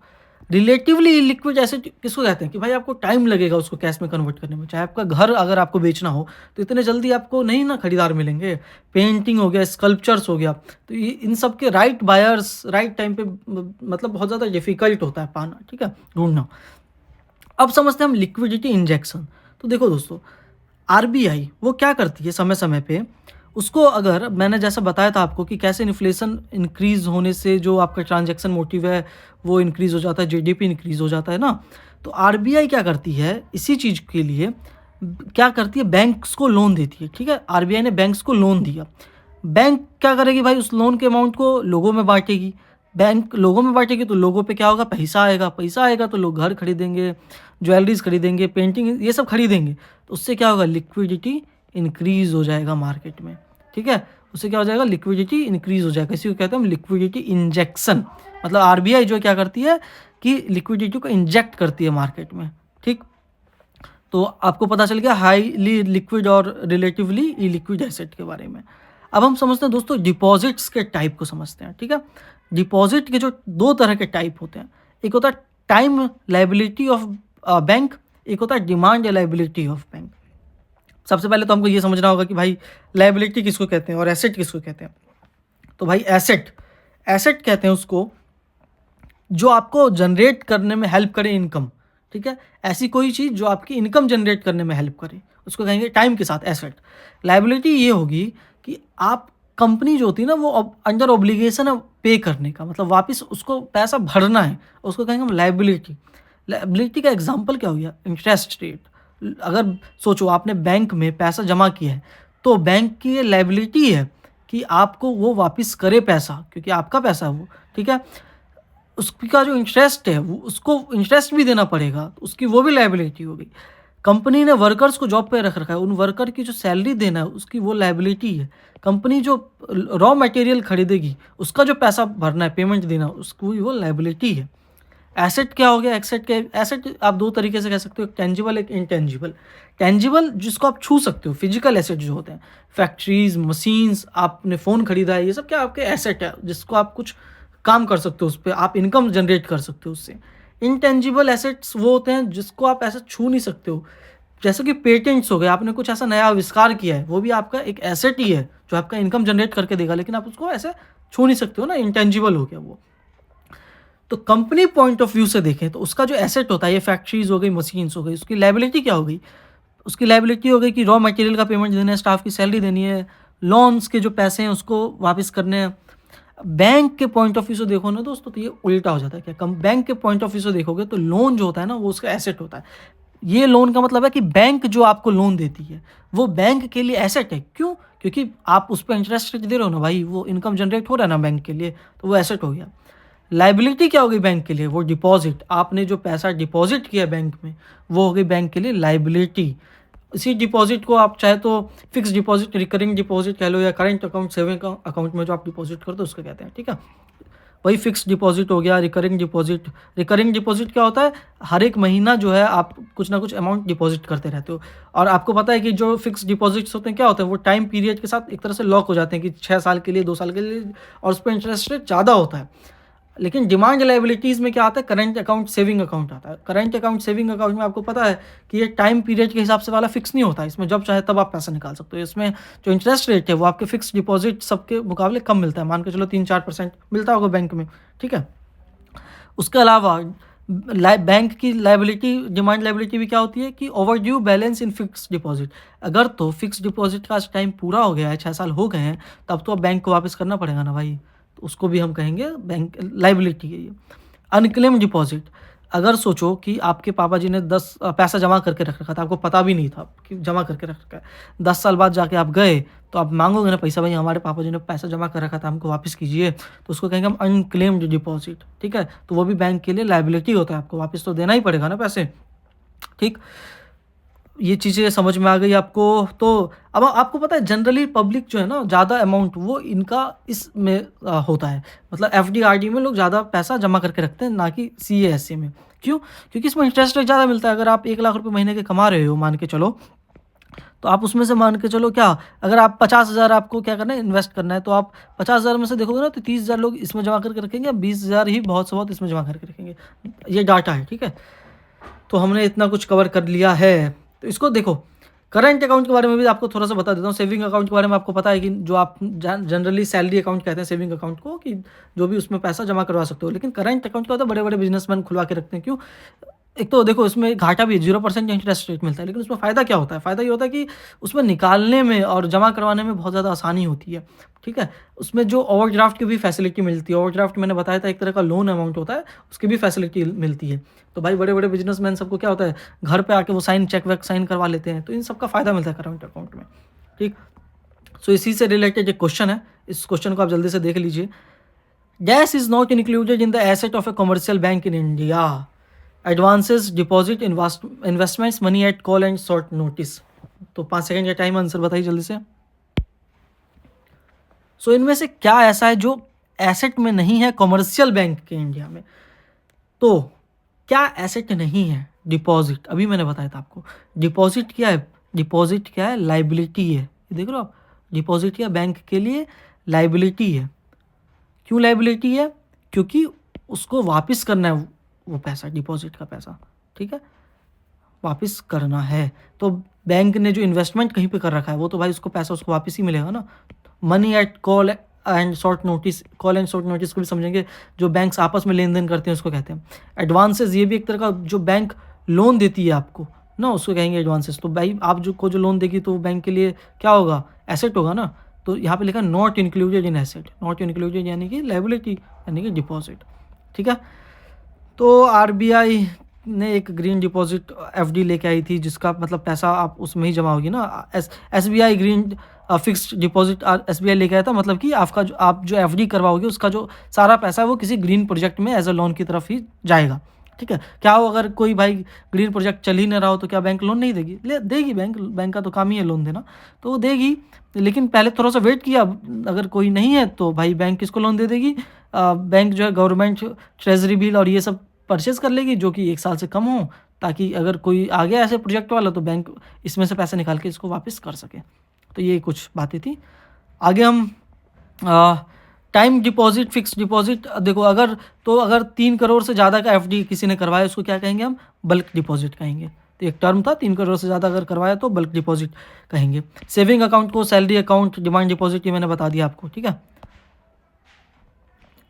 रिलेटिवली लिक्विड एसेट किसको कहते हैं कि भाई आपको टाइम लगेगा उसको कैश में कन्वर्ट करने में। चाहे आपका घर अगर आपको बेचना हो तो इतने जल्दी आपको नहीं ना खरीदार मिलेंगे। पेंटिंग हो गया, स्कल्पचर्स हो गया, तो ये इन सब के राइट बायर्स राइट टाइम पे मतलब बहुत ज़्यादा डिफिकल्ट होता है पाना, ठीक है, ढूंढना। अब समझते हैं हम लिक्विडिटी इंजेक्शन। तो देखो दोस्तों, आरबीआई वो क्या करती है समय समय पे, उसको अगर मैंने जैसा बताया था आपको कि कैसे इन्फ्लेशन इंक्रीज होने से जो आपका ट्रांजैक्शन मोटिव है वो इंक्रीज हो जाता है, जीडीपी इंक्रीज हो जाता है ना। तो आरबीआई क्या करती है इसी चीज़ के लिए, क्या करती है, बैंक्स को लोन देती है। ठीक है, आरबीआई ने बैंक्स को लोन दिया। बैंक क्या करेगी भाई, उस लोन के अमाउंट को लोगों में बांटेगी। बैंक लोगों में बांटेगी तो लोगों पे क्या होगा, पैसा आएगा। पैसा आएगा तो लोग घर खरीदेंगे, ज्वेलरीज खरीदेंगे, पेंटिंग ये सब खरीदेंगे। तो उससे क्या होगा, लिक्विडिटी इंक्रीज हो जाएगा मार्केट में। ठीक है, उससे क्या हो जाएगा, लिक्विडिटी इंक्रीज हो जाएगा। इसी को कहते हैं हम लिक्विडिटी इंजेक्शन। मतलब आरबीआई जो क्या करती है कि लिक्विडिटी को इंजेक्ट करती है मार्केट में। ठीक, तो आपको पता चल गया हाईली लिक्विड और रिलेटिवली इलिक्विड एसेट के बारे में। अब हम समझते हैं दोस्तों डिपॉजिट्स के टाइप को समझते हैं। ठीक है, डिपॉजिट के जो 2 तरह के टाइप होते हैं, एक होता है टाइम लायबिलिटी ऑफ बैंक, एक होता है डिमांड लायबिलिटी ऑफ बैंक। सबसे पहले तो हमको ये समझना होगा कि भाई लायबिलिटी किसको कहते हैं और एसेट किसको कहते हैं। तो भाई एसेट कहते हैं उसको जो आपको जनरेट करने में हेल्प करे इनकम। ठीक है, ऐसी कोई चीज़ जो आपकी इनकम जनरेट करने में हेल्प करे उसको कहेंगे टाइम के साथ एसेट। लायबिलिटी ये होगी कि आप कंपनी जो होती है ना वो अंडर ऑब्लिगेशन है पे करने का, मतलब वापस उसको पैसा भरना है, उसको कहेंगे हम लायबिलिटी। लायबिलिटी का एग्जांपल क्या हो गया, इंटरेस्ट रेट। अगर सोचो आपने बैंक में पैसा जमा किया है तो बैंक की ये लायबिलिटी है कि आपको वो वापस करे पैसा, क्योंकि आपका पैसा है वो। ठीक है, उसका जो इंटरेस्ट है वो उसको इंटरेस्ट भी देना पड़ेगा, तो उसकी वो भी लायबिलिटी हो गई। कंपनी ने वर्कर्स को जॉब पे रख रखा है, उन वर्कर की जो सैलरी देना है उसकी वो लायबिलिटी है। कंपनी जो रॉ मटेरियल खरीदेगी उसका जो पैसा भरना है, पेमेंट देना, उसकी वो लायबिलिटी है। एसेट क्या हो गया, एसेट आप 2 तरीके से कह सकते हो, एक टेंजिबल एक इनटेंजिबल। टेंजिबल जिसको आप छू सकते हो, फिजिकल एसेट जो होते हैं, फैक्ट्रीज, मशीन्स, आपने फ़ोन खरीदा है, ये सब क्या आपके एसेट है जिसको आप कुछ काम कर सकते हो, उस पर आप इनकम जनरेट कर सकते हो उससे। इनटेंजिबल एसेट्स वो होते हैं जिसको आप ऐसे छू नहीं सकते हो, जैसे कि पेटेंट्स हो गए, आपने कुछ ऐसा नया आविष्कार किया है, वो भी आपका एक एसेट ही है जो आपका इनकम जनरेट करके देगा, लेकिन आप उसको ऐसे छू नहीं सकते हो ना, इंटेंजिबल हो गया वो। तो कंपनी पॉइंट ऑफ व्यू से देखें तो उसका जो एसेट होता है, ये फैक्ट्रीज हो गई, मशीन्स हो गई, उसकी लायबिलिटी क्या हो गई, उसकी लायबिलिटी हो गई कि रॉ मटेरियल का पेमेंट देना है, स्टाफ की सैलरी देनी है, लोन्स के जो पैसे हैं उसको वापस करने हैं। बैंक के पॉइंट ऑफ व्यू से देखो ना दोस्तों तो ये उल्टा हो जाता है। क्या कम बैंक के पॉइंट ऑफ व्यू से देखोगे तो लोन जो होता है ना वो उसका एसेट होता है। ये लोन का मतलब है कि बैंक जो आपको लोन देती है वो बैंक के लिए एसेट है। क्यों? क्योंकि आप उस पर इंटरेस्ट दे रहे हो ना भाई, वो इनकम जनरेट हो रहा है ना बैंक के लिए, तो वो एसेट हो गया। लायबिलिटी क्या हो गई बैंक के लिए, वो डिपॉजिट, आपने जो पैसा डिपॉजिट किया बैंक में वो हो गई बैंक के लिए लायबिलिटी। इसी डिपॉज़िट को आप चाहे तो फिक्स्ड डिपॉज़िट, रिकरिंग डिपॉज़िट कह लो या करंट अकाउंट, सेविंग अकाउंट में जो आप डिपॉज़िट करते हो उसको कहते हैं, ठीक है? वही फिक्स्ड डिपॉज़िट हो गया, रिकरिंग डिपॉज़िट। रिकरिंग डिपॉज़िट क्या होता है? हर एक महीना जो है आप कुछ ना कुछ अमाउंट डिपॉज़िट करते रहते हो और आपको पता है कि जो फिक्स्ड डिपॉज़िट्स होते हैं क्या होता है? वो टाइम पीरियड के साथ एक तरह से लॉक हो जाते हैं कि 6 साल के लिए, 2 साल के लिए और उस पे इंटरेस्ट रेट ज़्यादा होता है। लेकिन डिमांड लायबिलिटीज़ में क्या आता है? करंट अकाउंट, सेविंग अकाउंट आता है। करंट अकाउंट, सेविंग अकाउंट में आपको पता है कि ये टाइम पीरियड के हिसाब से वाला फिक्स नहीं होता है। इसमें जब चाहे तब आप पैसा निकाल सकते हो। इसमें जो इंटरेस्ट रेट है वो आपके फिक्स्ड डिपॉज़िट सबके मुकाबले कम मिलता है। मान के चलो 3-4% मिलता होगा बैंक में, ठीक है? उसके अलावा बैंक की लायबिलिटी, डिमांड लायबिलिटी भी क्या होती है कि overdue balance in fixed deposit. अगर तो फिक्स्ड डिपॉज़िट का आज टाइम पूरा हो गया है, 6 साल हो गए हैं, तब तो अब बैंक को वापस करना पड़ेगा ना भाई। तो उसको भी हम कहेंगे बैंक लायबिलिटी है ये। अनक्लेम्ड डिपॉज़िट, अगर सोचो कि आपके पापा जी ने पैसा जमा करके रख रखा था, आपको पता भी नहीं था कि जमा करके रख रखा है। 10 साल बाद जाके आप गए, तो आप माँगोगे ना पैसा, भाई हमारे पापा जी ने पैसा जमा कर रखा था, हमको वापस कीजिए। तो उसको कहेंगे हम अनक्लेम्ड डिपॉज़िट, ठीक है? तो वो भी बैंक के लिए लायबिलिटी होता है, आपको वापस तो देना ही पड़ेगा ना पैसे, ठीक? ये चीज़ें समझ में आ गई आपको। तो अब आपको पता है जनरली पब्लिक जो है ना, ज़्यादा अमाउंट वो इनका इसमें होता है, मतलब एफडी आरडी में लोग ज़्यादा पैसा जमा करके रखते हैं, ना कि सीएएसए में। क्यों? क्योंकि इसमें इंटरेस्ट रेट ज़्यादा मिलता है। अगर आप 1 लाख रुपए महीने के कमा रहे हो मान के चलो, तो आप उसमें से मान के चलो क्या, अगर आप 50,000 आपको क्या करना है, इन्वेस्ट करना है, तो आप 50,000 में से देखोगे ना तो 30,000 लोग इसमें जमा करके रखेंगे, 20,000 ही बहुत से बहुत इसमें जमा करके रखेंगे। ये डाटा है, ठीक है? तो हमने इतना कुछ कवर कर लिया है। तो इसको देखो, करंट अकाउंट के बारे में भी आपको थोड़ा-सा बता देता हूँ। सेविंग अकाउंट के बारे में आपको पता है कि जो आप जनरली सैलरी अकाउंट कहते हैं सेविंग अकाउंट को, कि जो भी उसमें पैसा जमा करवा सकते हो। लेकिन करंट अकाउंट क्या होता है? बड़े-बड़े बिज़नेसमैन खुलवा के रखते हैं। क्यों? एक तो देखो इसमें घाटा भी है, 0% इंटरेस्ट रेट मिलता है, लेकिन उसमें फ़ायदा क्या होता है? फ़ायदा ये होता है कि उसमें निकालने में और जमा करवाने में बहुत ज़्यादा आसानी होती है, ठीक है? उसमें जो ओवरड्राफ्ट की भी फैसिलिटी मिलती है। ओवरड्राफ्ट मैंने बताया था एक तरह का लोन अमाउंट होता है, उसकी भी फैसिलिटी मिलती है। तो भाई बड़े-बड़े बिज़नेसमैन सबको क्या होता है, घर पे आके वो चेक वेक साइन करवा लेते हैं, तो इन सब का फ़ायदा मिलता है करंट अकाउंट में, ठीक? सो इसी से रिलेटेड एक क्वेश्चन है, इस क्वेश्चन को आप जल्दी से देख लीजिए। Dash is not included in the asset of a commercial bank in India. Advances, deposit, investments, money at call and short notice. तो 5 सेकंड का टाइम, आंसर बताइए जल्दी से। सो इनमें से क्या ऐसा है जो एसेट में नहीं है कमर्शियल बैंक के इंडिया में? तो क्या एसेट नहीं है? डिपॉजिट, अभी मैंने बताया था आपको। डिपॉजिट क्या है? डिपॉजिट क्या है? लायबिलिटी है। ये देख रहे हो आप, डिपॉजिट क्या बैंक के लिए लायबिलिटी है। क्यों लायबिलिटी है? क्योंकि उसको वापस करना है, वो पैसा, डिपॉजिट का पैसा, ठीक है? वापस करना है। तो बैंक ने जो इन्वेस्टमेंट कहीं पे कर रखा है, वो तो भाई उसको पैसा उसको वापस ही मिलेगा ना। Money at call and short notice, call and short notice को भी समझेंगे, जो बैंक्स आपस में लेन देन करते हैं उसको कहते हैं। एडवांसेस, ये भी एक तरह का जो बैंक लोन देती है आपको ना, उसको कहेंगे एडवांसेस। तो भाई आप जो लोन देगी तो बैंक के लिए क्या होगा? एसेट होगा ना। तो यहाँ पे लिखा not included in asset. Not included यानी कि लायबिलिटी, यानी कि डिपॉजिट, ठीक है? तो आरबीआई ने एक ग्रीन डिपॉजिट एफडी लेके आई थी, जिसका मतलब पैसा आप उसमें ही जमा होगी ना। SBI green fixed deposit SBI लेके आया था, मतलब कि आप जो एफडी करवाओगे उसका जो सारा पैसा है वो किसी ग्रीन प्रोजेक्ट में एज अ लोन की तरफ ही जाएगा, ठीक है? क्या हो अगर कोई भाई ग्रीन प्रोजेक्ट चल ही ना रहा हो, तो क्या बैंक लोन नहीं देगी? देगी। बैंक का तो काम ही है लोन देना, तो वो देगी। लेकिन पहले थोड़ा सा वेट किया, अगर कोई नहीं है तो भाई बैंक किसको लोन दे देगी? बैंक जो है गवर्नमेंट ट्रेजरी बिल और ये सब परचेज़ कर लेगी, जो कि 1 साल से कम हो, ताकि अगर कोई आ गया ऐसे प्रोजेक्ट वाला तो बैंक इसमें से पैसे निकाल के इसको वापस कर सके। तो ये कुछ बातें थी। आगे हम टाइम डिपॉजिट, फिक्स्ड डिपॉजिट देखो, अगर 3 करोड़ से ज़्यादा का एफडी किसी ने करवाया, उसको क्या कहेंगे हम? बल्क डिपॉजिट कहेंगे। तो एक टर्म था, 3 करोड़ से ज़्यादा अगर करवाया तो बल्क डिपॉजिट कहेंगे। सेविंग अकाउंट को सैलरी अकाउंट, डिमांड डिपॉजिट, ये मैंने बता दिया आपको, ठीक है?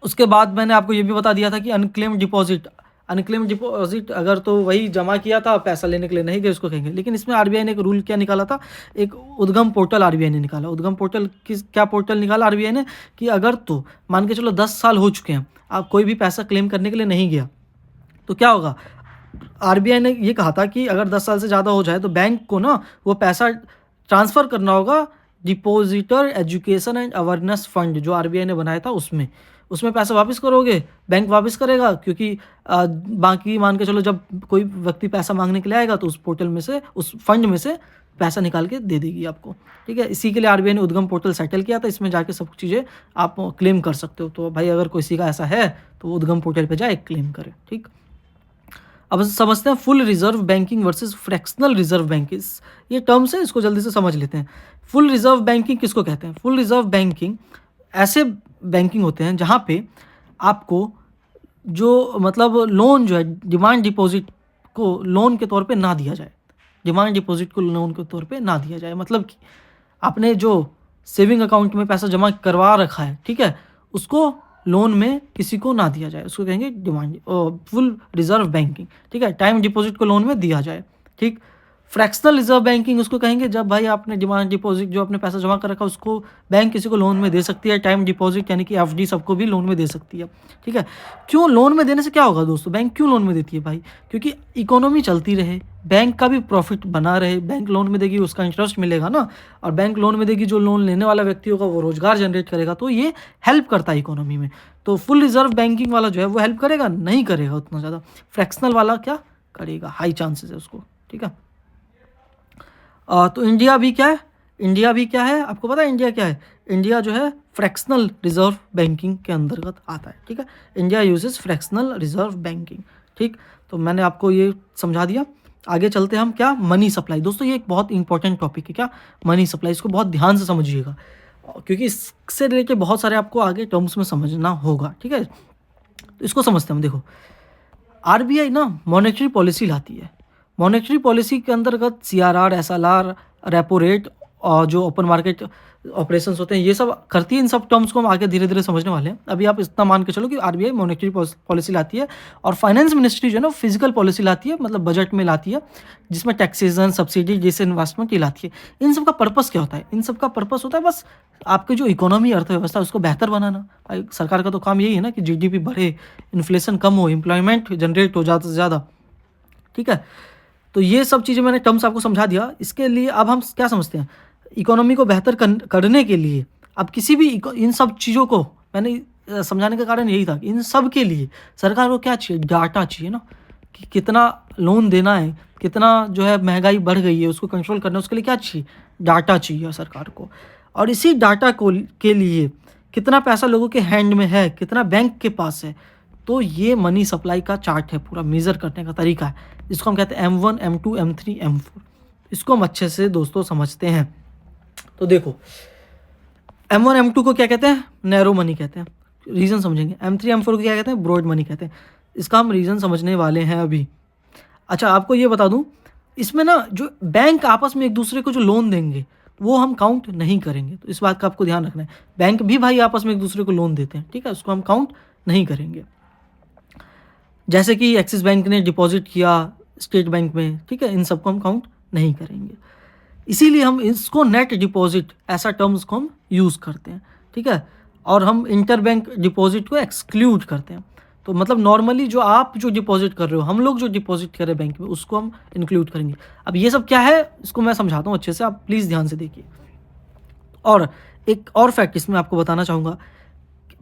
उसके बाद मैंने आपको ये भी बता दिया था कि अनक्लेम्ड डिपॉजिट, अनक्लेम्ड डिपॉजिट अगर तो वही जमा किया था, पैसा लेने के लिए नहीं गए, उसको कहेंगे। लेकिन इसमें आरबीआई ने एक रूल क्या निकाला था? एक उद्गम पोर्टल आरबीआई ने निकाला। उद्गम पोर्टल क्या पोर्टल निकाला आरबीआई ने कि अगर तो मान के चलो 10 साल हो चुके हैं, आप कोई भी पैसा क्लेम करने के लिए नहीं गया, तो क्या होगा? आरबीआई ने ये कहा था कि अगर 10 साल से ज़्यादा हो जाए तो बैंक को ना वो पैसा ट्रांसफ़र करना होगा depositor education and awareness fund, जो आरबीआई ने बनाया था उसमें। उसमें पैसा वापस करोगे, बैंक वापस करेगा, क्योंकि बाकी मान के चलो जब कोई व्यक्ति पैसा मांगने के लिए आएगा तो उस पोर्टल में से, उस फंड में से पैसा निकाल के दे देगी आपको। ठीक है, इसी के लिए आरबीआई ने उद्गम पोर्टल सेटल किया था, इसमें जाके सब चीज़ें आप क्लेम कर सकते हो। तो भाई अगर किसी का ऐसा है तो उद्गम पोर्टल पे जाए, क्लेम करे। ठीक, अब समझते हैं full reserve banking versus fractional reserve banking. ये टर्म्स है, इसको जल्दी से समझ लेते हैं। फुल रिजर्व बैंकिंग किसको कहते हैं? फुल रिजर्व बैंकिंग ऐसे बैंकिंग होते हैं जहाँ पे आपको जो मतलब लोन जो है डिमांड डिपॉजिट को लोन के तौर पे ना दिया जाए, डिमांड डिपॉजिट को लोन के तौर पे ना दिया जाए। मतलब कि आपने जो सेविंग अकाउंट में पैसा जमा करवा रखा है, ठीक है, उसको लोन में किसी को ना दिया जाए, उसको कहेंगे डिमांड फुल रिजर्व बैंकिंग। ठीक है, टाइम डिपॉजिट को लोन में दिया जाए। ठीक, फ्रैक्शनल रिजर्व बैंकिंग उसको कहेंगे जब भाई आपने डिमांड डिपॉजिट जो आपने पैसा जमा कर रखा है उसको बैंक किसी को लोन में दे सकती है। टाइम डिपॉजिट यानी कि एफडी सबको भी लोन में दे सकती है। ठीक है, क्यों लोन में देने से क्या होगा दोस्तों? बैंक क्यों लोन में देती है भाई? क्योंकि इकोनॉमी चलती रहे, बैंक का भी प्रॉफिट बना रहे। बैंक लोन में देगी, उसका इंटरेस्ट मिलेगा ना, और बैंक लोन में देगी, जो लोन लेने वाला व्यक्ति होगा वो रोजगार जनरेट करेगा, तो ये हेल्प करता है इकोनॉमी में। तो फुल रिजर्व बैंकिंग वाला जो है वो हेल्प करेगा? नहीं करेगा उतना ज़्यादा। फ्रैक्शनल वाला क्या करेगा? हाई चांसेस है उसको। ठीक है, तो इंडिया भी क्या है? इंडिया भी क्या है आपको पता है? इंडिया क्या है? इंडिया जो है फ्रैक्शनल रिजर्व बैंकिंग के अंतर्गत आता है। ठीक है, India uses fractional reserve banking. ठीक, तो मैंने आपको ये समझा दिया। आगे चलते हैं हम क्या? Money supply. दोस्तों ये एक बहुत इंपॉर्टेंट टॉपिक है। क्या? Money supply. इसको बहुत ध्यान से समझिएगा, क्योंकि इससे रिलेटेड बहुत सारे आपको आगे टर्म्स में समझना होगा। ठीक है, तो इसको समझते हैं हम। देखो, आरबीआई ना मॉनेटरी पॉलिसी लाती है। मॉनेटरी पॉलिसी के अंतर्गत सीआरआर, एसएलआर, रेपो रेट और जो ओपन मार्केट ऑपरेशंस होते हैं ये सब करती है। इन सब टर्म्स को हम आगे धीरे धीरे समझने वाले हैं। अभी आप इतना मान के चलो कि आरबीआई मॉनेटरी पॉलिसी लाती है, और फाइनेंस मिनिस्ट्री जो है ना फिजिकल पॉलिसी लाती है, मतलब बजट में लाती है, जिसमें टैक्सेशन, सब्सिडी, जैसे इन्वेस्टमेंट ये लाती है। इन सब का पर्पस क्या होता है? इन सब का पर्पस होता है बस आपके जो इकोनॉमी, अर्थव्यवस्था, उसको बेहतर बनाना। भाई सरकार का तो काम यही है ना कि जीडीपी बढ़े, इन्फ्लेशन कम हो, एम्प्लॉयमेंट जनरेट हो ज़्यादा से ज़्यादा। ठीक है, तो ये सब चीज़ें मैंने टर्म्स आपको समझा दिया। इसके लिए अब हम क्या समझते हैं? इकोनॉमी को बेहतर करने के लिए अब किसी भी इन सब चीज़ों को मैंने समझाने का कारण यही था कि इन सब के लिए सरकार को क्या चाहिए? डाटा चाहिए ना, कि कितना लोन देना है, कितना जो है महंगाई बढ़ गई है उसको कंट्रोल करना है, उसके लिए क्या चाहिए? डाटा चाहिए सरकार को। और इसी डाटा को के लिए कितना पैसा लोगों के हैंड में है, कितना बैंक के पास है, तो ये मनी सप्लाई का चार्ट है, पूरा मेज़र करने का तरीका है। इसको हम कहते हैं M1, M2, M3, M4। इसको हम अच्छे से दोस्तों समझते हैं। तो देखो, M1, M2 को क्या कहते हैं? नैरो मनी कहते हैं, रीज़न समझेंगे। M3, M4 को क्या कहते हैं? ब्रॉड मनी कहते हैं। इसका हम रीज़न समझने वाले हैं अभी। अच्छा, आपको ये बता दूं, इसमें ना जो बैंक आपस में एक दूसरे को जो लोन देंगे वो हम काउंट नहीं करेंगे। तो इस बात का आपको ध्यान रखना है। बैंक भी भाई आपस में एक दूसरे को लोन देते हैं, ठीक है, उसको हम काउंट नहीं करेंगे। जैसे कि एक्सिस बैंक ने डिपॉजिट किया स्टेट बैंक में, ठीक है, इन सबको हम काउंट नहीं करेंगे। इसीलिए हम इसको नेट डिपॉजिट ऐसा टर्म्स को हम यूज़ करते हैं। ठीक है, और हम इंटर बैंक डिपॉजिट को एक्सक्लूड करते हैं। तो मतलब नॉर्मली जो आप जो डिपॉजिट कर रहे हो, हम लोग जो डिपॉजिट कर रहे हैं बैंक में, उसको हम इंक्लूड करेंगे। अब ये सब क्या है इसको मैं समझाता हूँ अच्छे से, आप प्लीज़ ध्यान से देखिए। और एक और फैक्ट इसमें आपको बताना चाहूँगा,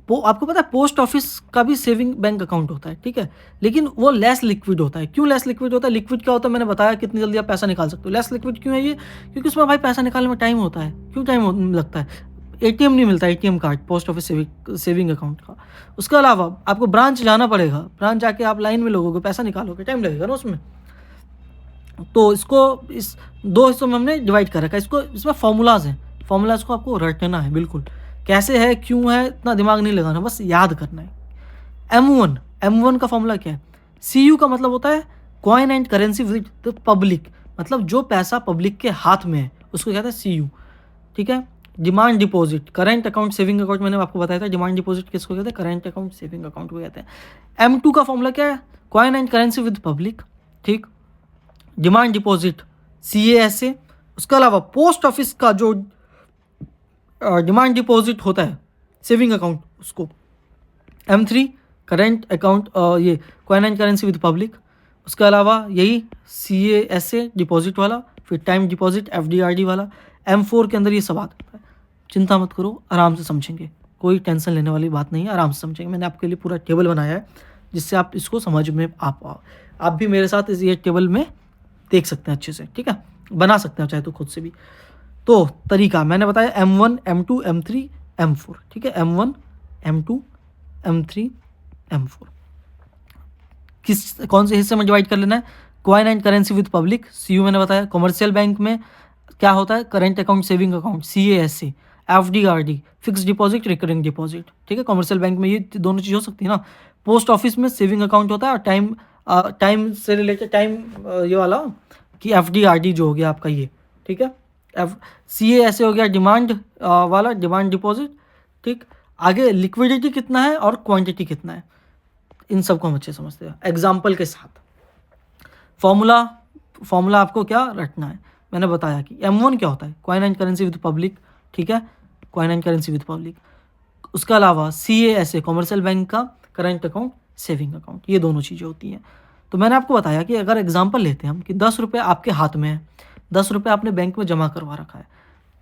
आपको पता है पोस्ट ऑफिस का भी सेविंग बैंक अकाउंट होता है, ठीक है, लेकिन वो लेस लिक्विड होता है। क्यों लेस लिक्विड होता है? लिक्विड क्या होता है मैंने बताया, कितनी जल्दी आप पैसा निकाल सकते हो। लेस लिक्विड क्यों है ये? क्योंकि उसमें भाई पैसा निकालने में टाइम होता है। क्यों टाइम लगता है? एटीएम नहीं मिलता, ATM card post office saving account का। उसके अलावा आपको ब्रांच जाना पड़ेगा, ब्रांच जाके आप लाइन में लोगोगे, पैसा निकालोगे, टाइम लगेगा ना उसमें। तो इसको इस दो हिस्सों में हमने डिवाइड कर रखा है। इसको इसमें फॉर्मूलाज हैं, फॉर्मूलाज को आपको रटना है बिल्कुल, कैसे है, क्यों है, इतना दिमाग नहीं लगाना, बस याद करना है। M1 का फॉर्मूला क्या है? CU का मतलब होता है coin and currency with the public, मतलब जो पैसा पब्लिक के हाथ में है उसको कहते हैं CU। ठीक है, demand deposit, current account, saving account मैंने आपको बताया था। डिमांड डिपॉजिट किसको कहते हैं? करेंट अकाउंट, सेविंग अकाउंट को कहते हैं। M2 का फॉर्मूला क्या है? Coin and currency with public. ठीक, डिमांड डिपॉजिट CASA। उसके अलावा पोस्ट ऑफिस का जो डिमांड डिपॉजिट होता है सेविंग अकाउंट, उसको M3 करेंट अकाउंट, ये coin and currency with public. उसके अलावा यही CASA डिपॉजिट वाला, फिर टाइम डिपॉजिट FDRD वाला। M4 के अंदर ये सब आता है। चिंता मत करो, आराम से समझेंगे। कोई टेंशन लेने वाली बात नहीं है, आराम से समझेंगे। मैंने आपके लिए पूरा टेबल बनाया है जिससे आप इसको समझ में आ पाओ। आप भी मेरे साथ ये टेबल में देख सकते हैं अच्छे से, ठीक है, बना सकते हैं चाहे तो खुद से भी। तो तरीका मैंने बताया M1 M2 M3 M4, ठीक है, M1 M2 M3 M4 कौन से हिस्से में डिवाइड कर लेना है? Coin and currency with public, CU मैंने बताया। कमर्शियल बैंक में क्या होता है? Current account, saving account, CASA, FD RD, fix deposit, recurring deposit, ठीक है। कमर्शियल बैंक में ये दोनों चीज़ हो सकती है ना। पोस्ट ऑफिस में सेविंग अकाउंट होता है और टाइम से रिलेटेड ये वाला कि FD RD जो हो गया आपका ये, ठीक है। CASA हो गया डिमांड वाला, डिमांड डिपॉजिट, ठीक। आगे लिक्विडिटी कितना है और क्वांटिटी कितना है, इन सबको हम अच्छे समझते हैं एग्जाम्पल के साथ। फॉर्मूला आपको क्या रटना है? मैंने बताया कि M1 क्या होता है? Coin and currency with public, ठीक है, coin and currency with public. उसके अलावा CASA कमर्शियल बैंक का करंट अकाउंट, सेविंग अकाउंट, ये दोनों चीज़ें होती हैं। तो मैंने आपको बताया कि अगर एग्जाम्पल लेते हैं हम कि 10 रुपये आपके हाथ में है, 10 रुपये आपने बैंक में जमा करवा रखा है,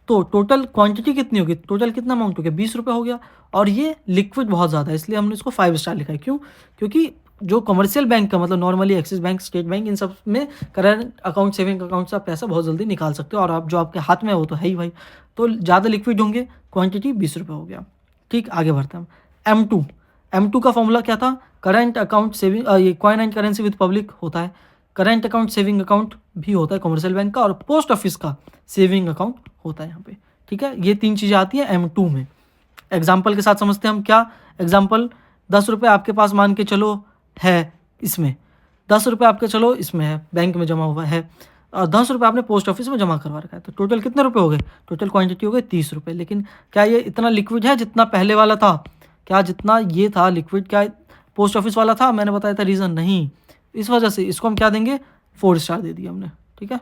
तो टोटल क्वांटिटी कितनी होगी? टोटल कितना अमाउंट हो गया? 20 रुपये हो गया। और ये लिक्विड बहुत ज़्यादा है, इसलिए हमने इसको 5 स्टार लिखा है। क्यों? क्योंकि जो कमर्शियल बैंक का मतलब normally Axis bank, state bank, इन सब में करंट अकाउंट, सेविंग अकाउंट से आप पैसा बहुत जल्दी निकाल सकते हो, और आप जो आपके हाथ में है वो तो है ही भाई, तो ज़्यादा लिक्विड होंगे। क्वांटिटी 20 रुपये हो गया, ठीक। आगे बढ़ते हैं हम। M2 का फॉर्मूला क्या था? करंट अकाउंट, सेविंग, ये coin and currency with public होता है, करंट अकाउंट, सेविंग अकाउंट भी होता है कमर्शियल बैंक का, और पोस्ट ऑफिस का सेविंग अकाउंट होता है यहाँ पे, ठीक है। ये 3 चीज़ें आती हैं M2 में। एग्जाम्पल के साथ समझते हैं हम। क्या एग्जाम्पल? 10 रुपये आपके पास मान के चलो है, इसमें 10 रुपये आपके चलो इसमें है, बैंक में जमा हुआ है, और 10 रुपये आपने पोस्ट ऑफिस में जमा करवा रखा है। तो टोटल कितने रुपये हो गए? टोटल क्वांटिटी हो गई 30 रुपये। लेकिन क्या ये इतना लिक्विड है जितना पहले वाला था? क्या जितना ये था लिक्विड, क्या पोस्ट ऑफिस वाला था? मैंने बताया था रीज़न नहीं। इस वजह से इसको हम क्या देंगे? 4 स्टार दे दिया हमने, ठीक है।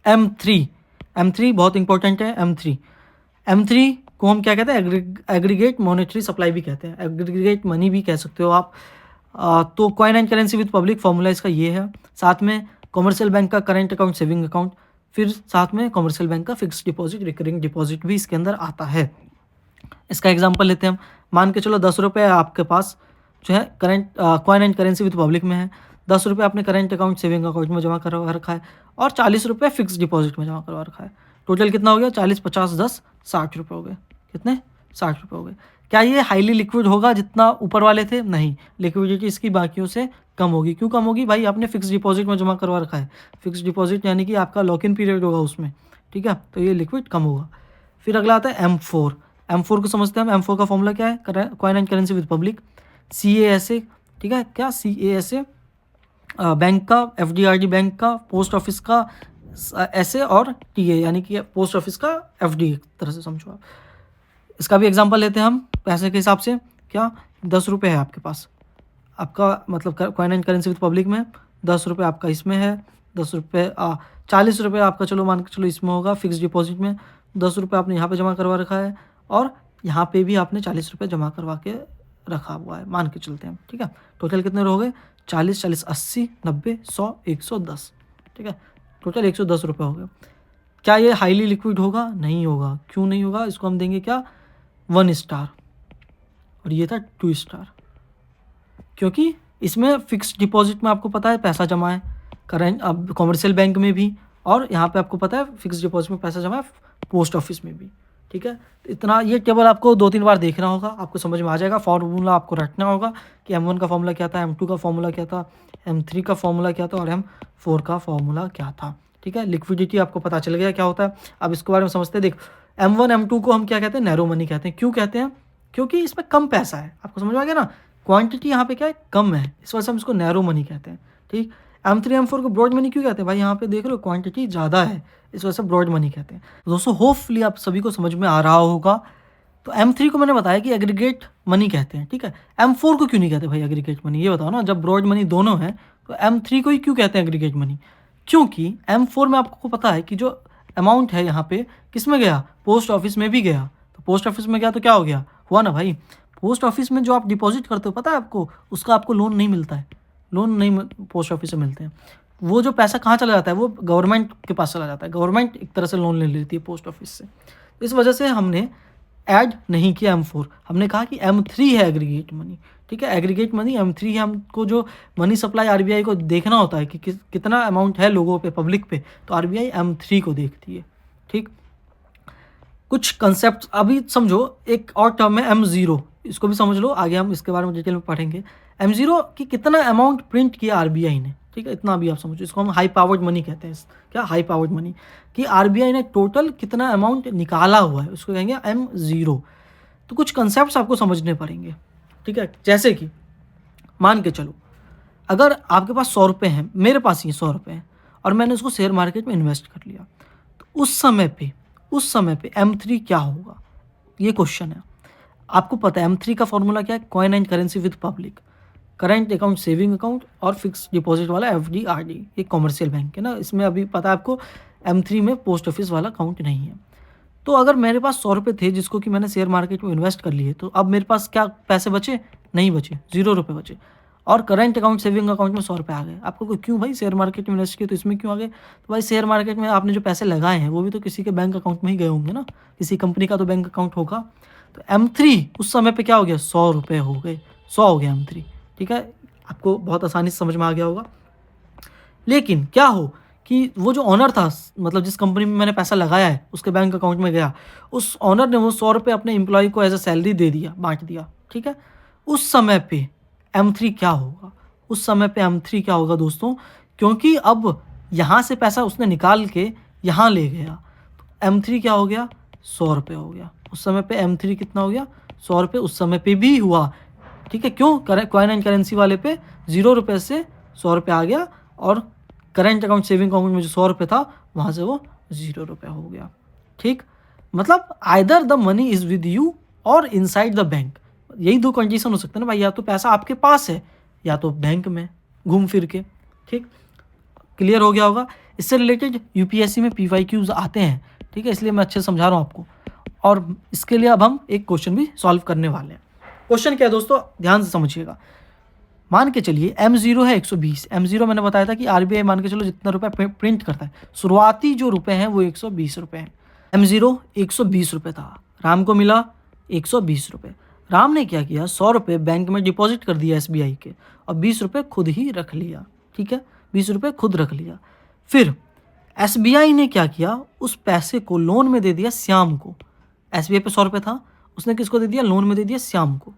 M3 बहुत इंपॉर्टेंट है। M3 को हम क्या कहते हैं? एग्रीगेट मॉनेटरी सप्लाई भी कहते हैं, एग्रीगेट मनी भी कह सकते हो आप। तो coin and currency with public formula इसका ये है। साथ में कमर्शियल बैंक का करंट अकाउंट, सेविंग अकाउंट, फिर साथ में कमर्शियल बैंक का फिक्स डिपॉजिट, रिकरिंग डिपॉजिट भी इसके अंदर आता है। इसका एग्जांपल लेते हैं हम। मान के चलो 10 रुपये आपके पास जो है current coin and currency with public में है, 10 रुपये आपने करंट अकाउंट, सेविंग अकाउंट में जमा करवा रखा है, और 40 रुपये फिक्स डिपॉजिट में जमा करवा रखा है। टोटल कितना हो गया? 40, 50, 10, 60 रुपये हो गए। कितने? 60 रुपये हो गए। क्या ये हाईली लिक्विड होगा जितना ऊपर वाले थे? नहीं, लिक्विडिटी इसकी बाकियों से कम होगी। क्यों कम होगी? भाई आपने फिक्स डिपॉजिट में जमा करवा रखा है, फिक्स डिपॉजिट यानी कि आपका लॉक इन पीरियड होगा उसमें, ठीक है, तो ये लिक्विड कम होगा। फिर अगला आता है M4 को समझते हैं हम। M4 का फॉर्मूला क्या है? Coin and currency with public, CASA, ठीक है, क्या CASA बैंक का, FD RD बैंक का, पोस्ट ऑफिस का SA, और TA यानी कि पोस्ट ऑफिस का FD, एक तरह से समझो आप। इसका भी एग्जांपल लेते हैं हम पैसे के हिसाब से। क्या? 10 रुपये है आपके पास, आपका मतलब coin and currency with public में 10 रुपये आपका इसमें है, 10 रुपये 40 रुपये आपका चलो मान के चलो इसमें होगा फिक्स डिपॉजिट में, 10 रुपये आपने यहाँ पे जमा करवा रखा है, और यहाँ पे भी आपने 40 रुपये जमा करवा के रखा हुआ है, मान के चलते हैं, ठीक है। टोटल कितने हो गए? 40, 40, 80, 90, 100, 110, ठीक है, टोटल 110 रुपये हो गए। क्या ये हाईली लिक्विड होगा? नहीं होगा। क्यों नहीं होगा? इसको हम देंगे क्या? 1 स्टार, और ये था 2 स्टार, क्योंकि इसमें फिक्स डिपॉजिट में आपको पता है पैसा जमा है, करंट अब कमर्शियल बैंक में भी, और यहाँ पे आपको पता है फिक्स डिपॉजिट में पैसा जमा है पोस्ट ऑफिस में भी, ठीक है। इतना ये टेबल आपको 2-3 बार देखना होगा, आपको समझ में आ जाएगा। फॉर्मूला आपको रटना होगा कि M1 का फॉर्मूला क्या था, M2 का फॉर्मूला क्या था, M3 का फॉर्मूला क्या था, और M4 का फॉर्मूला क्या था, ठीक है। लिक्विडिटी आपको पता चल गया क्या होता है। अब इसके बारे में समझते हैं। देख, M1 M2 को हम क्या कहते हैं? नैरो मनी कहते हैं। क्यों कहते हैं? क्योंकि इसमें कम पैसा है। आपको समझ में आ गया ना, क्वांटिटी यहाँ पे क्या है? कम है, इस वजह से हम इसको नैरो मनी कहते हैं, ठीक। M3 M4 को ब्रॉड मनी क्यों कहते हैं? भाई यहाँ पे देख रहे हो क्वांटिटी ज़्यादा है, इस वजह से ब्रॉड मनी कहते हैं। दोस्तों होपफुली आप सभी को समझ में आ रहा होगा। तो M3 को मैंने बताया कि एग्रीगेट मनी कहते हैं, ठीक है। M4 को क्यों नहीं कहते भाई एग्रीगेट मनी? ये बताओ ना, जब ब्रॉड मनी दोनों है तो M3 को ही क्यों कहते हैं एग्रीगेट मनी? क्योंकि M4 में आपको पता है कि जो अमाउंट है यहाँ पे किस में गया? पोस्ट ऑफिस में भी गया। तो पोस्ट ऑफिस में गया तो क्या हो गया? हुआ ना भाई, पोस्ट ऑफिस में जो आप डिपॉजिट करते हो पता है आपको, उसका आपको लोन नहीं मिलता है, लोन नहीं पोस्ट ऑफिस से मिलते हैं। वो जो पैसा कहाँ चला जाता है? वो गवर्नमेंट के पास चला जाता है, गवर्नमेंट एक तरह से लोन ले लेती है पोस्ट ऑफिस से। इस वजह से हमने ऐड नहीं किया M4, हमने कहा कि M3 है एग्रीगेट मनी, ठीक है, एग्रीगेट मनी M3 है। हमको जो मनी सप्लाई आरबीआई को देखना होता है कि कितना अमाउंट है लोगों पे, पब्लिक पे, तो आरबीआई M3 को देखती है, ठीक। कुछ कंसेप्ट अभी समझो, एक और टर्म है M0, इसको भी समझ लो, आगे हम इसके बारे में डिटेल में पढ़ेंगे। M0 की कितना अमाउंट प्रिंट किया आरबीआई ने, ठीक है, इतना भी आप समझो। इसको हम हाई पावर्ड मनी कहते हैं। क्या हाई पावर्ड मनी, कि आरबीआई ने टोटल कितना अमाउंट निकाला हुआ है, उसको कहेंगे M0। तो कुछ कंसेप्ट आपको समझने पड़ेंगे, ठीक है। जैसे कि मान के चलो, अगर आपके पास 100 रुपये हैं, मेरे पास ही 100 रुपये हैं, और मैंने उसको शेयर मार्केट में इन्वेस्ट कर लिया, तो उस समय पे M3 क्या होगा, ये क्वेश्चन है। आपको पता है M3 का फॉर्मूला क्या है, coin and currency with public, current account, saving account और फिक्स डिपॉजिट वाला FD RD, ये कॉमर्शियल बैंक है ना। इसमें अभी पता है आपको M3 में पोस्ट ऑफिस वाला अकाउंट नहीं है। तो अगर मेरे पास 100 रुपये थे जिसको कि मैंने शेयर मार्केट में इन्वेस्ट कर लिए, तो अब मेरे पास क्या पैसे बचे, नहीं बचे, 0 रुपये बचे। और करंट अकाउंट, सेविंग अकाउंट में 100 रुपये आ गए। आपको क्यों भाई शेयर मार्केट में इन्वेस्ट किए तो इसमें क्यों आ गए, तो भाई शेयर मार्केट में आपने जो पैसे लगाए हैं वो भी तो किसी के बैंक अकाउंट में ही गए होंगे ना, किसी कंपनी का तो बैंक अकाउंट होगा। तो M3 उस समय पे क्या हो गया, 100 रुपये हो गए, 100 हो गया M3, ठीक है। आपको बहुत आसानी से समझ में आ गया होगा। लेकिन क्या हो कि वो जो ऑनर था, मतलब जिस कंपनी में मैंने पैसा लगाया है उसके बैंक अकाउंट में गया, उस ऑनर ने वो 100 रुपये अपने एम्प्लॉय को एज अ सैलरी दे दिया, बांट दिया, ठीक है। उस समय पे M3 क्या होगा, उस समय पे M3 क्या होगा दोस्तों, क्योंकि अब यहाँ से पैसा उसने निकाल के यहाँ ले गया, तो M3 क्या हो गया, 100 रुपये हो गया। उस समय पे M3 कितना हो गया, 100 रुपये उस समय पे भी हुआ, ठीक है। क्यों, कॉइन एंड करेंसी वाले पे 0 रुपये से 100 रुपये आ गया, और करंट अकाउंट, सेविंग अकाउंट में जो 100 रुपये था वहाँ से वो 0 रुपये हो गया, ठीक। मतलब either the money is with you और इनसाइड द बैंक, यही दो कंडीशन हो सकते हैं ना भाई, या तो पैसा आपके पास है या तो बैंक में घूम फिर के, ठीक। क्लियर हो गया होगा। इससे रिलेटेड यूपीएससी में PYQs आते हैं, ठीक है, इसलिए मैं अच्छे से समझा रहा हूँ आपको। और इसके लिए अब हम एक क्वेश्चन भी सॉल्व करने वाले हैं। क्वेश्चन क्या है दोस्तों, ध्यान से समझिएगा। मान के चलिए M0 है 120। M0 मैंने बताया था कि आरबीआई मान के चलो जितना रुपये प्रिंट करता है, शुरुआती जो रुपए हैं वो 120 रुपये हैं। M0 120 रुपये था, राम को मिला 120 रुपये। राम ने क्या किया, 100 रुपये बैंक में डिपॉजिट कर दिया SBI के, और 20 रुपये खुद ही रख लिया, ठीक है, 20 रुपये खुद रख लिया। फिर SBI ने क्या किया, उस पैसे को लोन में दे दिया श्याम को। SBI पे 100 रुपये था, उसने किसको दे दिया, लोन में दे दिया श्याम को।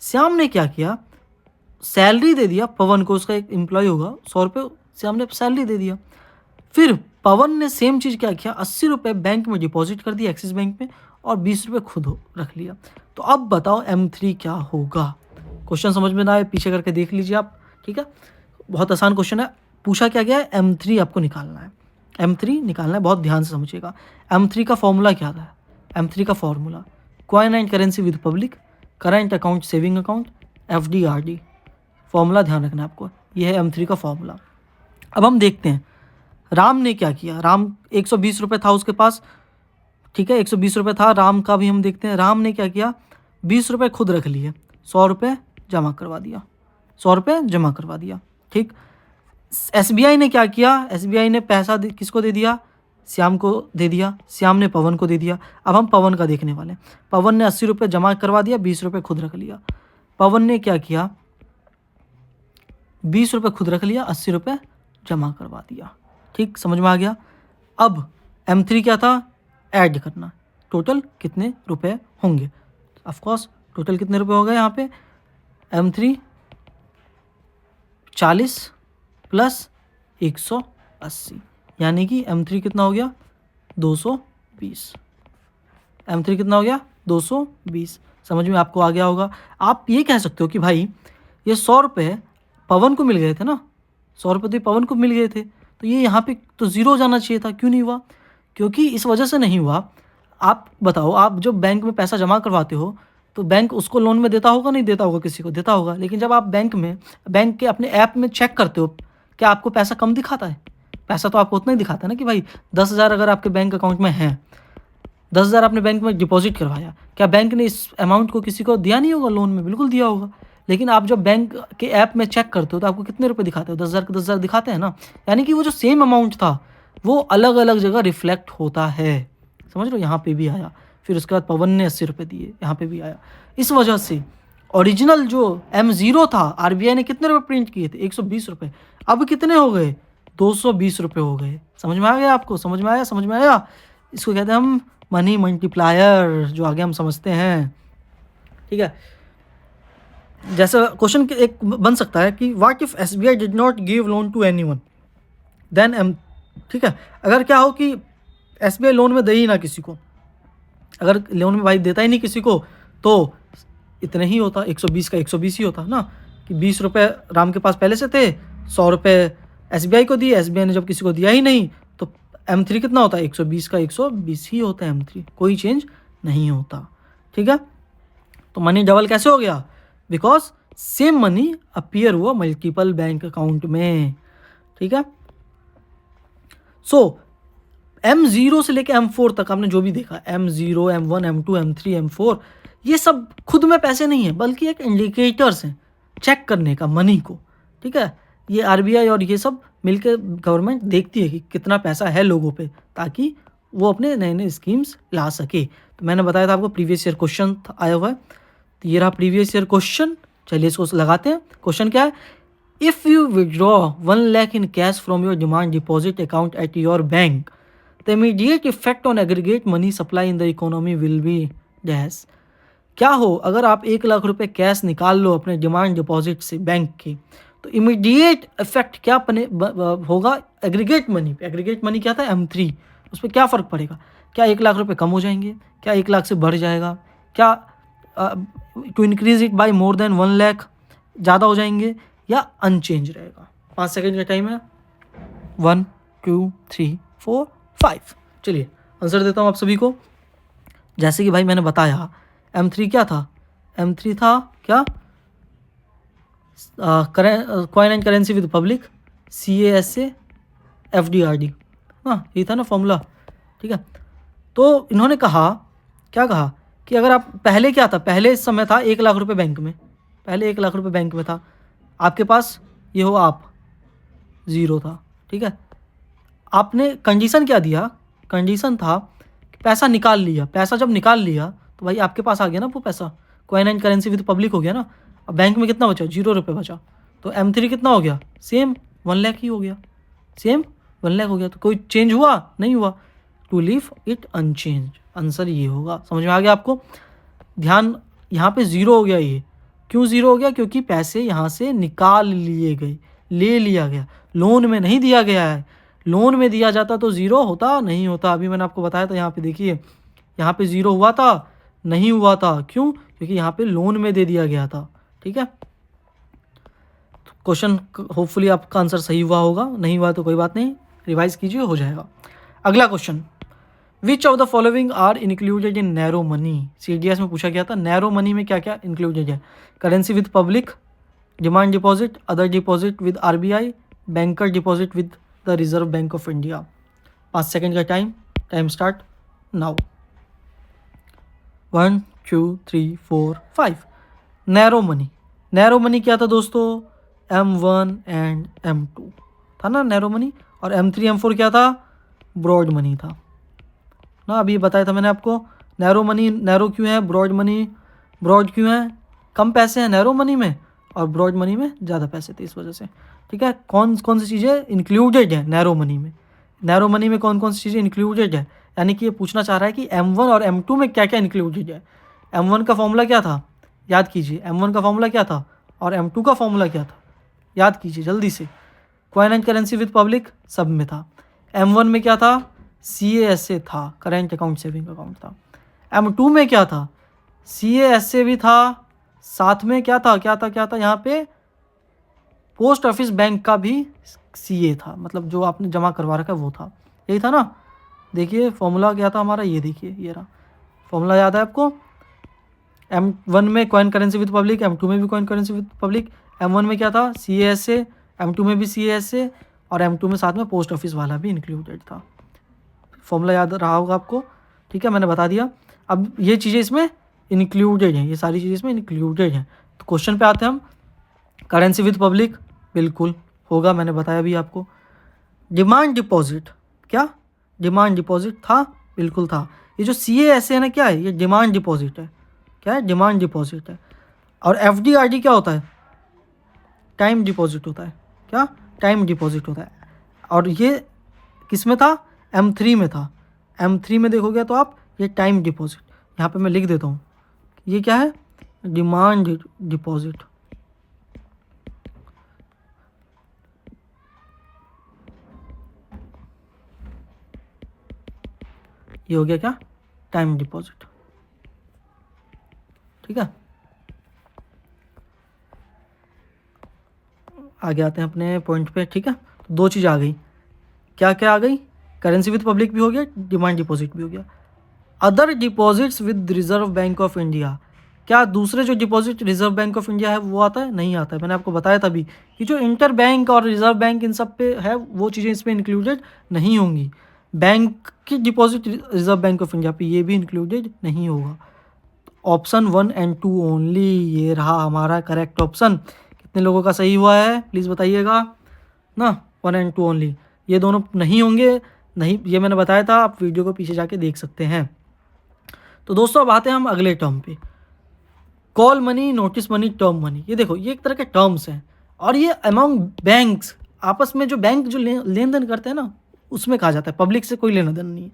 श्याम ने क्या किया, सैलरी दे दिया पवन को, उसका एक एम्प्लॉय होगा, 100 रुपये श्याम ने सैलरी दे दिया। फिर पवन ने सेम चीज़ क्या किया, 80 रुपये बैंक में डिपॉजिट कर दिया, एक्सिस बैंक में, और 20 रुपये खुद रख लिया। तो अब बताओ M3 क्या होगा। क्वेश्चन समझ में ना आए पीछे करके देख लीजिए आप, ठीक है, बहुत आसान क्वेश्चन है। पूछा क्या गया है, M3 आपको निकालना है, M3 निकालना है, बहुत ध्यान से समझिएगा। M3 का फॉर्मूला क्या था, M3 का formula coin and currency with public, current account, saving account, FD RD, formula ध्यान रखना है आपको, यह है M3 का फॉर्मूला। अब हम देखते हैं राम ने क्या किया। राम 120 रुपये था उसके पास, ठीक है, 120 रुपये था राम का भी। हम देखते हैं राम ने क्या किया, 20 रुपये खुद रख लिए, 100 रुपये जमा करवा दिया, 100 रुपये जमा करवा दिया, ठीक। SBI ने क्या किया, SBI ने पैसा किसको दे दिया, श्याम को दे दिया, श्याम ने पवन को दे दिया। अब हम पवन का देखने वाले हैं। पवन ने 80 रुपये जमा करवा दिया, 20 रुपये खुद रख लिया। पवन ने क्या किया, 20 रुपये खुद रख लिया, 80 रुपये जमा करवा दिया, ठीक, समझ में आ गया। अब M3 क्या था, ऐड करना, टोटल कितने रुपए होंगे। ऑफकोर्स टोटल कितने रुपए हो गए यहाँ पे, M3 40 प्लस 180, यानी कि M3 कितना हो गया, 220। M3 कितना हो गया, 220। समझ में आपको आ गया होगा। आप ये कह सकते हो कि भाई ये 100 रुपये पवन को मिल गए थे ना, 100 रुपये तो पवन को मिल गए थे, तो ये यहाँ पे तो ज़ीरो हो जाना चाहिए था, क्यों नहीं हुआ, क्योंकि इस वजह से नहीं हुआ। आप बताओ, आप जब बैंक में पैसा जमा करवाते हो तो बैंक उसको लोन में देता होगा, नहीं देता होगा, किसी को देता होगा। लेकिन जब आप बैंक के अपने ऐप में चेक करते हो, क्या आपको पैसा कम दिखाता है, पैसा तो आपको उतना ही दिखाता है ना कि भाई 10,000 अगर आपके बैंक अकाउंट में है, 10,000 आपने बैंक में डिपॉजिट करवाया, क्या बैंक ने इस अमाउंट को किसी को दिया नहीं होगा लोन में, बिल्कुल दिया होगा। लेकिन आप जब बैंक के ऐप में चेक करते हो तो आपको कितने रुपए दिखाते हो, 10,000 के 10,000 दिखाते हैं ना, यानी कि वो जो सेम अमाउंट था वो अलग अलग जगह रिफ्लेक्ट होता है। समझ लो, यहाँ पे भी आया, फिर उसके बाद पवन ने 80 रुपये दिए, यहाँ पे भी आया। इस वजह से ओरिजिनल जो M0 था आरबीआई ने कितने रुपए प्रिंट किए थे? 120 रुपये। अब कितने हो गए? 220 रुपये हो गए। समझ में आ गया आपको? समझ में आया? समझ में आया? इसको कहते हैं हम मनी मल्टीप्लायर, जो आगे हम समझते हैं। ठीक है, जैसा क्वेश्चन एक बन सकता है कि what if SBI did not give loan to anyone then um. ठीक है, अगर क्या हो कि एसबीआई लोन में दे ही ना किसी को, अगर लोन में भाई देता ही नहीं किसी को, तो इतने ही होता, 120 का 120 ही होता ना, कि 20 रुपये राम के पास पहले से थे, 100 रुपये एसबीआई को दिए, एसबीआई ने जब किसी को दिया ही नहीं, तो M3 कितना होता है? 120 का 120 ही होता है M3, कोई चेंज नहीं होता। ठीक है, तो मनी डबल कैसे हो गया? बिकॉज सेम मनी अपीयर हुआ मल्टीपल बैंक अकाउंट में। ठीक है, सो M0 से लेके M4 तक आपने जो भी देखा, M0, M1, M2, M3, M4, ये सब खुद में पैसे नहीं है, बल्कि एक इंडिकेटर्स हैं चेक करने का मनी को। ठीक है, ये आरबीआई और ये सब मिलकर गवर्नमेंट देखती है कि कितना पैसा है लोगों पे, ताकि वो अपने नए नए स्कीम्स ला सके। तो मैंने बताया था आपको प्रीवियस ईयर क्वेश्चन आया हुआ है, तो ये रहा प्रीवियस ईयर क्वेश्चन। चलिए इसको लगाते हैं। क्वेश्चन क्या है? If you withdraw 1 lakh in cash from your demand deposit account at your bank, the immediate effect on aggregate money supply in the economy will be dash. क्या हो अगर आप 1 लाख रुपए कैश निकाल लो अपने डिमांड डिपॉजिट से बैंक के, तो इमीडिएट इफेक्ट क्या होगा एग्रीगेट मनी पे? एग्रीगेट मनी क्या था? M3। उस पर क्या फ़र्क पड़ेगा? क्या 1 लाख रुपए कम हो जाएंगे? क्या 1 लाख से बढ़ जाएगा? क्या to increase it by more than 1 lakh ज़्यादा हो जाएंगे, या अनचेंज रहेगा? 5 सेकेंड का टाइम है। 1 2 3 4 5। चलिए आंसर देता हूँ आप सभी को। जैसे कि भाई मैंने बताया M3 क्या था? M3 था क्या? Coin and currency with public, CASA FDRD, हाँ यही था ना फॉर्मूला। ठीक है, तो इन्होंने कहा, क्या कहा कि अगर आप पहले क्या था? पहले इस समय था 1 लाख रुपए बैंक में, पहले 1 लाख रुपए बैंक में था आपके पास, ये हो आप 0 था। ठीक है, आपने कंडीशन क्या दिया? कंडीशन था कि पैसा निकाल लिया। पैसा जब निकाल लिया तो भाई आपके पास आ गया ना वो पैसा, coin and currency with public हो गया ना। अब बैंक में कितना बचा? 0 रुपये बचा। तो M3 कितना हो गया? सेम 1 लाख ही हो गया, सेम 1 लाख हो गया। तो कोई चेंज हुआ? नहीं हुआ। To leave it unchanged, answer ये होगा। समझ में आ गया आपको? ध्यान, यहाँ पे 0 हो गया। ये क्यों 0 हो गया? क्योंकि पैसे यहाँ से निकाल लिए गए, ले लिया गया, लोन में नहीं दिया गया है। लोन में दिया जाता तो 0 होता नहीं होता। अभी मैंने आपको बताया था, यहाँ पे देखिए, यहाँ पे 0 हुआ था, नहीं हुआ था। क्यों? क्योंकि यहाँ पे लोन में दे दिया गया था। ठीक है, क्वेश्चन होपफुली आपका आंसर सही हुआ होगा, नहीं हुआ तो कोई बात नहीं, रिवाइज कीजिए, हो जाएगा। अगला question, which of the following are included in narrow money? CDS में पूछा गया था नैरो मनी में क्या क्या इंक्लूडेड है? Currency with public, demand deposit, other deposit with RBI, banker deposit with the reserve bank of India. 5 second का time start now. 1 2 3 4 5। Narrow money, narrow money क्या था दोस्तों? M1 एंड M2 था ना नैरो मनी, और M3 M4 क्या था? ब्रॉड मनी था ना। अभी बताया था मैंने आपको, नैरो मनी नैरो क्यों है, ब्रॉड मनी ब्रॉड क्यों है? कम पैसे हैं नैरो मनी में और ब्रॉड मनी में ज़्यादा पैसे थे, इस वजह से। ठीक है, कौन कौन सी चीज़ें इंक्लूडेड है नैरो मनी में? नैरो मनी में कौन कौन सी चीज़ें इंक्लूडेड है? यानी कि ये पूछना चाह रहा है कि M1 और M2 में क्या क्या इंक्लूडेड है। M1 का फॉर्मूला क्या था? याद कीजिए, M1 का फॉर्मूला क्या था और M2 का फॉर्मूला क्या था? याद कीजिए जल्दी से। Coin and currency with public सब में था। M1 में क्या था? CASA था, करेंट अकाउंट सेविंग अकाउंट था। M2 में क्या था? CASA भी था, साथ में क्या था यहाँ पे पोस्ट ऑफिस बैंक का भी CA था, मतलब जो आपने जमा करवा रखा है वो था। यही था ना। देखिए फॉर्मूला क्या था हमारा, ये देखिए, ये रहा फॉर्मूला, याद है आपको? M1 में coin currency with public, M2 में भी coin currency with public. M1 में क्या था? CASA, M2 में भी CASA, और M2 में साथ में पोस्ट ऑफिस वाला भी इंक्लूडेड था। फॉर्मूला याद रहा होगा आपको। ठीक है, मैंने बता दिया। अब ये चीज़ें इसमें इंक्लूडेड हैं, ये सारी चीज़ें इसमें इंक्लूडेड हैं। तो क्वेश्चन पे आते हैं हम। करेंसी विद पब्लिक बिल्कुल होगा, मैंने बताया भी आपको। डिमांड डिपॉजिट, क्या डिमांड डिपॉजिट था? बिल्कुल था। ये जो CASA है ना, क्या है, ये डिमांड डिपॉजिट है। क्या है, डिमांड डिपॉजिट है। और FDRD क्या होता है, टाइम डिपॉजिट होता है। क्या, टाइम डिपॉजिट होता है। और ये किस में था, M3 में था। M3 में देखोगे तो आप, ये टाइम डिपॉजिट, यहाँ पे मैं लिख देता हूँ, ये क्या है, डिमांड डिपॉजिट। ये हो गया क्या, टाइम डिपॉजिट। ठीक है, आगे आते हैं अपने पॉइंट पे। ठीक है, तो दो चीज़ आ गई, क्या क्या आ गई, करेंसी विद पब्लिक भी हो गया, डिमांड डिपॉजिट भी हो गया। Other deposits with reserve bank of India, क्या दूसरे जो deposit reserve bank of India है वो आता है, नहीं आता है। मैंने आपको बताया तभी कि जो इंटर बैंक और रिजर्व बैंक इन सब पे है वो चीज़ें इसमें इंक्लूडेड नहीं होंगी। बैंक की deposit reserve bank of India पे ये भी इंक्लूडेड नहीं होगा। ऑप्शन 1 एंड 2 ओनली, ये रहा हमारा करेक्ट ऑप्शन। कितने लोगों का सही हुआ है प्लीज़ बताइएगा ना, 1 एंड 2 ओनली, ये दोनों नहीं होंगे। नहीं, ये मैंने बताया था, आप वीडियो को पीछे जाके देख सकते हैं। तो दोस्तों अब आते हैं हम अगले टर्म पे, call money, notice money, term money. ये देखो, ये एक तरह के टर्म्स हैं और ये अमंग बैंक्स, आपस में जो बैंक जो लेन देन करते हैं ना, उसमें कहा जाता है, पब्लिक से कोई लेना देना नहीं है।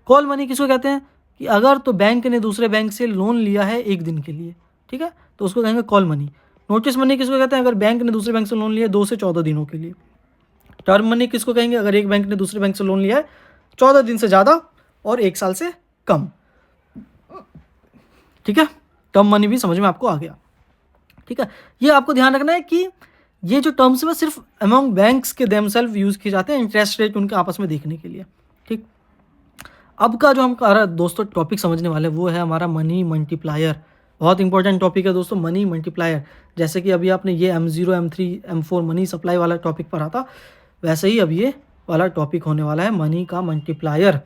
कॉल मनी किसको कहते हैं, कि अगर तो बैंक ने दूसरे बैंक से लोन लिया है एक दिन के लिए, ठीक है, तो उसको कहेंगे कॉल मनी। नोटिस मनी किसको कहते हैं, अगर बैंक ने दूसरे बैंक से लोन लिया है 2 से 14 दिनों के लिए। टर्म मनी किसको कहेंगे, अगर एक बैंक ने दूसरे बैंक से लोन लिया है 14 दिन से ज़्यादा और 1 साल से कम। ठीक है, टर्म मनी भी समझ में आपको आ गया। ठीक है, ये आपको ध्यान रखना है कि ये जो टर्म्स है सिर्फ अमंग बैंक्स के देमसेल्फ यूज़ किए जाते हैं, इंटरेस्ट रेट उनके आपस में देखने के लिए। ठीक, अब का जो हम दोस्तों टॉपिक समझने वाले वो है हमारा मनी मल्टीप्लायर। बहुत इंपॉर्टेंट टॉपिक है दोस्तों, मनी मल्टीप्लायर। जैसे कि अभी आपने ये M0, M3, M4 money supply वाला टॉपिक पढ़ा था, वैसे ही अब ये वाला टॉपिक होने वाला है, मनी का मल्टीप्लायर।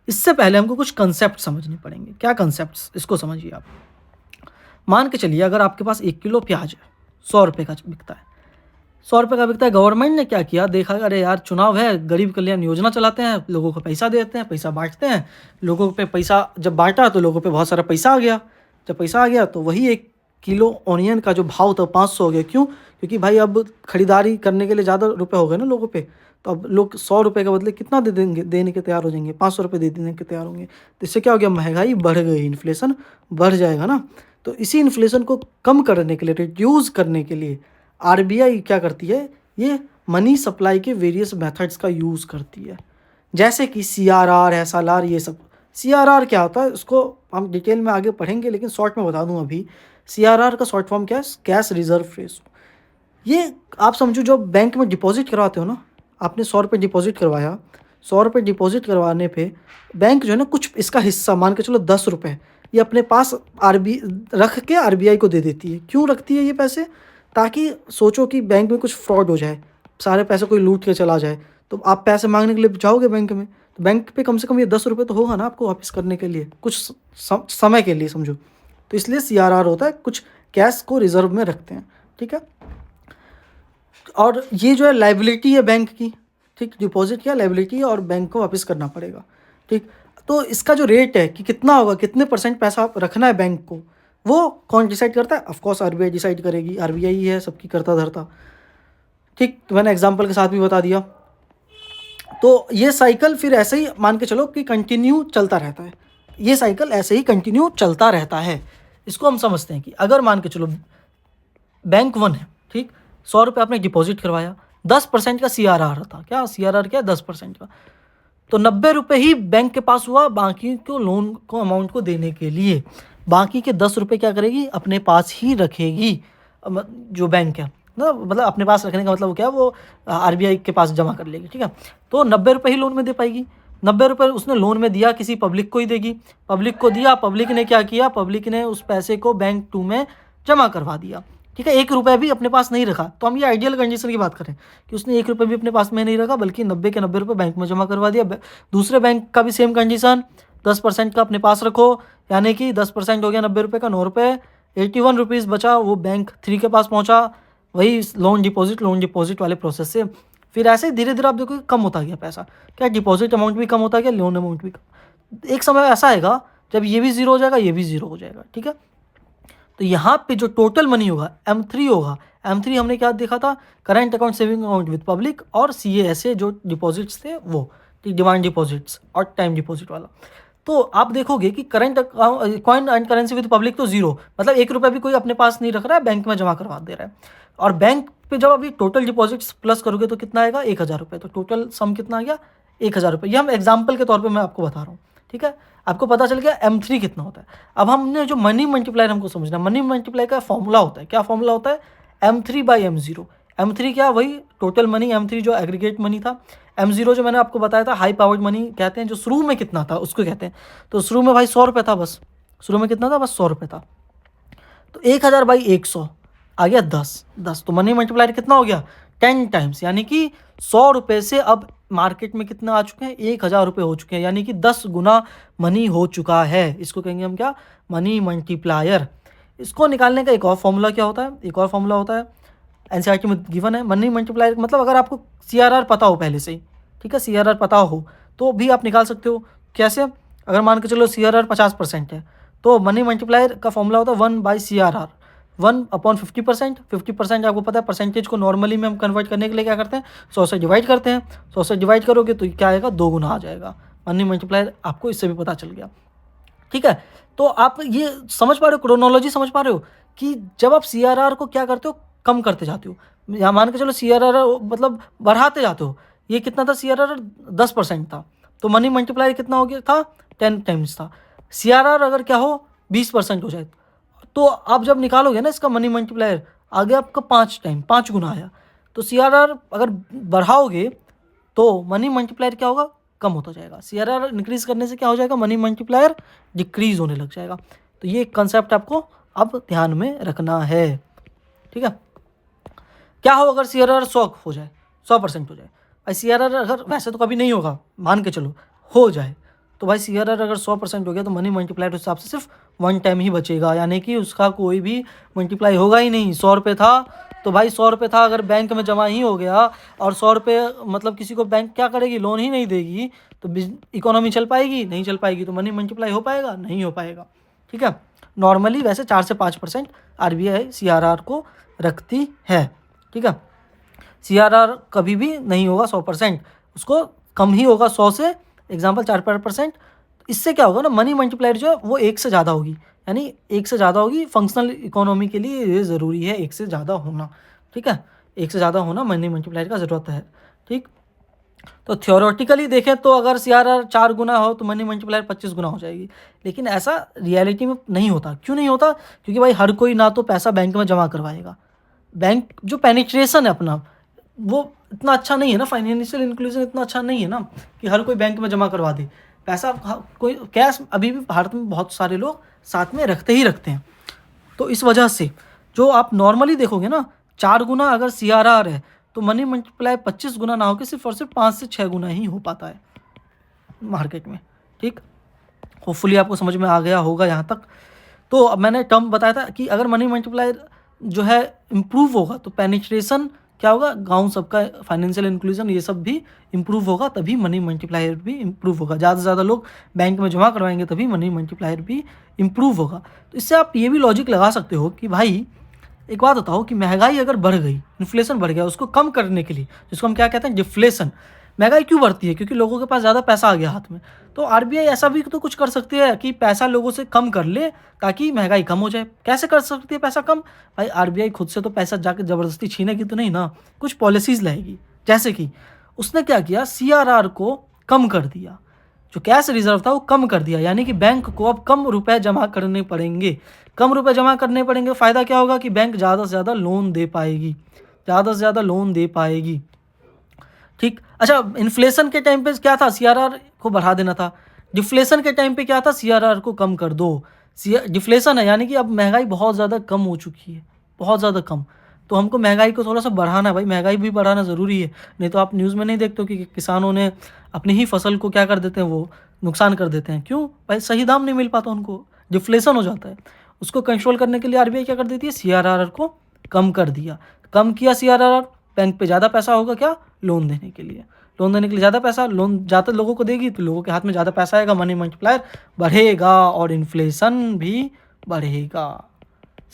इससे पहले हमको कुछ कंसेप्ट समझने पड़ेंगे। क्या कंसेप्ट, इसको समझिए आप। मान के चलिए अगर आपके पास 1 किलो प्याज है, 100 रुपये का बिकता है, 100 रुपये का बिकता है। गवर्नमेंट ने क्या किया, देखा अरे यार चुनाव है, गरीब कल्याण योजना चलाते हैं, लोगों को पैसा देते हैं, पैसा बांटते हैं। लोगों पे पैसा जब बांटा तो लोगों पे बहुत सारा पैसा आ गया। जब पैसा आ गया तो वही 1 किलो ऑनियन का जो भाव था 500 हो गया। क्यों, क्योंकि भाई अब खरीदारी करने के लिए ज़्यादा रुपए हो गए ना लोगों पे, तो अब लोग 100 रुपये के बदले कितना दे देंगे, देने के तैयार हो जाएंगे, 500 रुपये दे देने के तैयार होंगे। तो इससे क्या हो गया, महंगाई बढ़ गई, इन्फ्लेशन बढ़ जाएगा ना। तो इसी इन्फ्लेशन को कम करने के लिए, रिड्यूस करने के लिए RBI क्या करती है, ये मनी सप्लाई के वेरियस मेथड्स का यूज़ करती है। जैसे कि CRR, SLR, ये सब। CRR क्या होता है उसको हम डिटेल में आगे पढ़ेंगे, लेकिन शॉर्ट में बता दूं अभी। CRR का शॉर्ट फॉर्म क्या है, कैश रिजर्व रेशो। ये आप समझो, जो बैंक में डिपॉजिट करवाते हो ना, आपने 100 रुपये डिपॉजिट करवाया, 100 रुपये डिपॉजिट करवाने पे बैंक जो है ना कुछ इसका हिस्सा, मान के चलो 10 रुपये, ये अपने पास रख के RBI को दे देती है। क्यों रखती है ये पैसे, ताकि सोचो कि बैंक में कुछ फ्रॉड हो जाए, सारे पैसे कोई लूट के चला जाए, तो आप पैसे मांगने के लिए जाओगे बैंक में, तो बैंक पे कम से कम ये 10 रुपये तो होगा ना आपको वापस करने के लिए, कुछ समय के लिए समझो। तो इसलिए CRR होता है, कुछ कैश को रिजर्व में रखते हैं। ठीक है, और ये जो है लाइबिलिटी है बैंक की। ठीक, डिपॉजिट क्या लाइबिलिटी है और बैंक को वापस करना पड़ेगा। ठीक, तो इसका जो रेट है कि कितना होगा, कितने % पैसा रखना है बैंक को, वो कौन डिसाइड करता है, ऑफकोर्स RBI डिसाइड करेगी। RBI ही है सबकी करता धरता। ठीक, तो मैंने एग्जांपल के साथ भी बता दिया। तो ये साइकिल फिर ऐसे ही मान के चलो कि कंटिन्यू चलता रहता है, ये साइकिल ऐसे ही कंटिन्यू चलता रहता है। इसको हम समझते हैं कि अगर मान के चलो बैंक 1 है, ठीक, 100 रुपये आपने डिपॉजिट करवाया, 10% का CRR था। क्या CRR क्या, 10% का, तो 90 रुपये ही बैंक के पास हुआ बाकी को लोन को अमाउंट को देने के लिए। बाकी के 10 रुपये क्या करेगी, अपने पास ही रखेगी, जो बैंक है ना, मतलब अपने पास रखने का मतलब क्या है, वो RBI के पास जमा कर लेगी। ठीक है, तो 90 रुपये ही लोन में दे पाएगी। 90 रुपये उसने लोन में दिया, किसी पब्लिक को ही देगी, पब्लिक को दिया, पब्लिक ने क्या किया, पब्लिक ने उस पैसे को बैंक 2 में जमा करवा दिया। ठीक है, 1 रुपये भी अपने पास नहीं रखा। तो हम ये आइडियल कंडीशन की बात करें कि उसने 1 रुपये भी अपने पास में नहीं रखा, बल्कि 90 के 90 रुपये बैंक में जमा करवा दिया। दूसरे बैंक का भी सेम कंडीशन, 10% का अपने पास रखो, यानी कि 10% हो गया 90 रुपये का, 9 रुपये, 81 रुपीज़ बचा, वो बैंक 3 के पास पहुँचा, वही लोन डिपॉजिट वाले प्रोसेस से। फिर ऐसे धीरे धीरे आप देखो कम होता गया पैसा, क्या डिपॉजिट अमाउंट भी कम होता गया, लोन अमाउंट भी कम। एक समय ऐसा आएगा जब ये भी ज़ीरो हो जाएगा, ये भी ज़ीरो हो जाएगा, ठीक है। तो यहाँ पे जो टोटल मनी होगा M3 होगा। M3 हमने क्या देखा था, current account, saving account with public और CASA जो डिपॉजिट्स थे वो, डिमांड डिपॉजिट्स और टाइम डिपॉजिट वाला। तो आप देखोगे कि current account, coin and currency with public तो जीरो, मतलब 1 रुपया भी कोई अपने पास नहीं रख रहा है, बैंक में जमा करवा दे रहा है। और बैंक पे जब अभी टोटल डिपॉजिट्स प्लस करोगे तो कितना आएगा, 1000 रुपये। तो टोटल सम कितना आ गया, 1000 रुपये। ये हम एग्जाम्पल के तौर पे मैं आपको बता रहा हूँ, ठीक है। आपको पता चल गया M3 कितना होता है। अब हमने जो मनी मल्टीप्लायर हमको समझना, मनी मल्टीप्लाई का फॉर्मूला होता है, क्या फॉर्मूला होता है, M3/M0। M3 क्या, वही टोटल मनी, M3 जो एग्रीगेट मनी था, M0 जो मैंने आपको बताया था हाई पावर्ड मनी कहते हैं, जो शुरू में कितना था उसको कहते हैं। तो शुरू में भाई 100 रुपये था बस, शुरू में कितना था, बस 100 रुपये था। तो 1000/100 आ गया 10। तो मनी मल्टीप्लायर कितना हो गया, 10 टाइम्स, यानी कि 100 रुपये से अब मार्केट में कितना आ चुके हैं, 1000 रुपये हो चुके हैं, यानी कि 10 गुना मनी हो चुका है। इसको कहेंगे हम क्या, मनी मल्टीप्लायर। इसको निकालने का एक और फॉर्मूला क्या होता है, एक और फॉर्मूला होता है, NCERT में गिवन है। मनी मल्टीप्लायर मतलब अगर आपको CRR पता हो पहले से ही, ठीक है, CRR पता हो तो भी आप निकाल सकते हो। कैसे, अगर मान के चलो CRR 50% है तो मनी मल्टीप्लायर का फॉर्मूला होता है 1/CRR, 1/50%। 50% आपको पता है, परसेंटेज को नॉर्मली में हम कन्वर्ट करने के लिए क्या करते हैं, 100 से डिवाइड करते हैं। 100 से डिवाइड करोगे तो क्या आएगा, 2 गुना आ जाएगा। मनी मल्टीप्लायर आपको इससे भी पता चल गया, ठीक है। तो आप ये समझ पा रहे हो, क्रोनोलॉजी समझ पा रहे हो कि जब आप CRR को क्या करते हो, कम करते जाते हो, या मान के चलो CRR मतलब बढ़ाते जाते हो। ये कितना था, CRR 10% था, तो मनी मल्टीप्लायर कितना हो गया था, 10 टाइम्स था। CRR अगर क्या हो, 20% हो जाए, तो आप जब निकालोगे ना इसका मनी मल्टीप्लायर, आगे आपका 5 टाइम, 5 गुना आया। तो CRR अगर बढ़ाओगे तो मनी मल्टीप्लायर क्या होगा, कम होता जाएगा। CRR इंक्रीज करने से क्या हो जाएगा, मनी मल्टीप्लायर डिक्रीज होने लग जाएगा। तो ये कंसेप्ट आपको अब ध्यान में रखना है, ठीक है। क्या हो अगर CRR 100 हो जाए, 100% हो जाए भाई। CRR अगर वैसे तो कभी नहीं होगा, मान के चलो हो जाए, तो भाई CRR अगर 100% हो गया तो मनी मल्टीप्लायर उस हिसाब से सिर्फ 1 टाइम ही बचेगा, यानी कि उसका कोई भी मल्टीप्लाई होगा ही नहीं। 100 रुपये था तो भाई 100 रुपये था, अगर बैंक में जमा ही हो गया और 100 रुपये मतलब किसी को बैंक क्या करेगी, लोन ही नहीं देगी, तो इकोनॉमी चल पाएगी, नहीं चल पाएगी, तो मनी मल्टीप्लाई हो पाएगा, नहीं हो पाएगा, ठीक है। नॉर्मली वैसे 4 से 5% RBI CRR को रखती है, ठीक है। CRR कभी भी नहीं होगा 100%, उसको कम ही होगा 100 से, एग्जाम्पल 4%। इससे क्या होगा ना, मनी मल्टीप्लायर जो है वो 1 से ज़्यादा होगी, यानी 1 से ज़्यादा होगी। फंक्शनल इकोनॉमी के लिए ये ज़रूरी है 1 से ज़्यादा होना, ठीक है। 1 से ज़्यादा होना मनी मल्टीप्लायर का ज़रूरत है, ठीक। तो थियोरेटिकली देखें तो अगर CRR 4 गुना हो तो मनी मल्टीप्लायर 25 गुना हो जाएगी, लेकिन ऐसा रियलिटी में नहीं होता। क्यों नहीं होता, क्योंकि भाई हर कोई ना तो पैसा बैंक में जमा करवाएगा, बैंक जो पेनिट्रेशन है अपना वो इतना अच्छा नहीं है ना, फाइनेंशियल इंक्लूजन इतना अच्छा नहीं है ना कि हर कोई बैंक में जमा करवा दे पैसा। कोई कैश अभी भी भारत में बहुत सारे लोग साथ में रखते ही रखते हैं। तो इस वजह से जो आप नॉर्मली देखोगे ना, 4 गुना अगर CRR है तो मनी मल्टीप्लाई 25 गुना ना होकर सिर्फ और सिर्फ 5 से 6 गुना ही हो पाता है मार्केट में, ठीक। होपफुली आपको समझ में आ गया होगा यहाँ तक। तो अब मैंने टर्म बताया था कि अगर मनी मल्टीप्लायर जो है इम्प्रूव होगा तो पेनिट्रेशन क्या होगा, गांव सबका फाइनेंशियल इंक्लूजन ये सब भी इम्प्रूव होगा, तभी मनी मल्टीप्लायर भी इम्प्रूव होगा। ज़्यादा से ज़्यादा लोग बैंक में जमा करवाएंगे तभी मनी मल्टीप्लायर भी इम्प्रूव होगा। तो इससे आप ये भी लॉजिक लगा सकते हो कि भाई एक बात बताओ कि महंगाई अगर बढ़ गई, इन्फ्लेशन बढ़ गया, उसको कम करने के लिए, जिसको हम क्या कहते हैं, डिफ्लेशन। महंगाई क्यों बढ़ती है, क्योंकि लोगों के पास ज़्यादा पैसा आ गया हाथ में। तो RBI ऐसा भी तो कुछ कर सकती है कि पैसा लोगों से कम कर ले ताकि महंगाई कम हो जाए। कैसे कर सकती है पैसा कम, भाई RBI खुद से तो पैसा जाकर ज़बरदस्ती छीनेगी तो नहीं ना, कुछ पॉलिसीज़ लाएगी। जैसे कि उसने क्या किया, CRR को कम कर दिया, जो कैश रिजर्व था वो कम कर दिया, यानी कि बैंक को अब कम रुपए जमा करने पड़ेंगे। कम रुपए जमा करने पड़ेंगे, फ़ायदा क्या होगा कि बैंक ज़्यादा से ज़्यादा लोन दे पाएगी, ज़्यादा से ज़्यादा लोन दे पाएगी, ठीक। अच्छा, इन्फ्लेशन के टाइम पे क्या था, CRR को बढ़ा देना था। डिफ्लेशन के टाइम पे क्या था, CRR को कम कर दो। डिफ्लेशन है यानी कि अब महंगाई बहुत ज़्यादा कम हो चुकी है, बहुत ज़्यादा कम। तो हमको महंगाई को थोड़ा सा बढ़ाना है भाई, महंगाई भी बढ़ाना ज़रूरी है। नहीं तो आप न्यूज़ में नहीं देखते हो कि किसानों ने अपनी ही फसल को क्या कर देते हैं, वो नुकसान कर देते हैं। क्यों भाई, सही दाम नहीं मिल पाता उनको, डिफ्लेशन हो जाता है। उसको कंट्रोल करने के लिए RBI क्या कर देती है, CRR को कम कर दिया। कम किया CRR, बैंक पे ज़्यादा पैसा होगा क्या, लोन देने के लिए। लोन देने के लिए ज़्यादा पैसा, लोन ज़्यादा लोगों को देगी तो लोगों के हाथ में ज़्यादा पैसा आएगा, मनी मल्टीप्लायर बढ़ेगा और इन्फ्लेशन भी बढ़ेगा।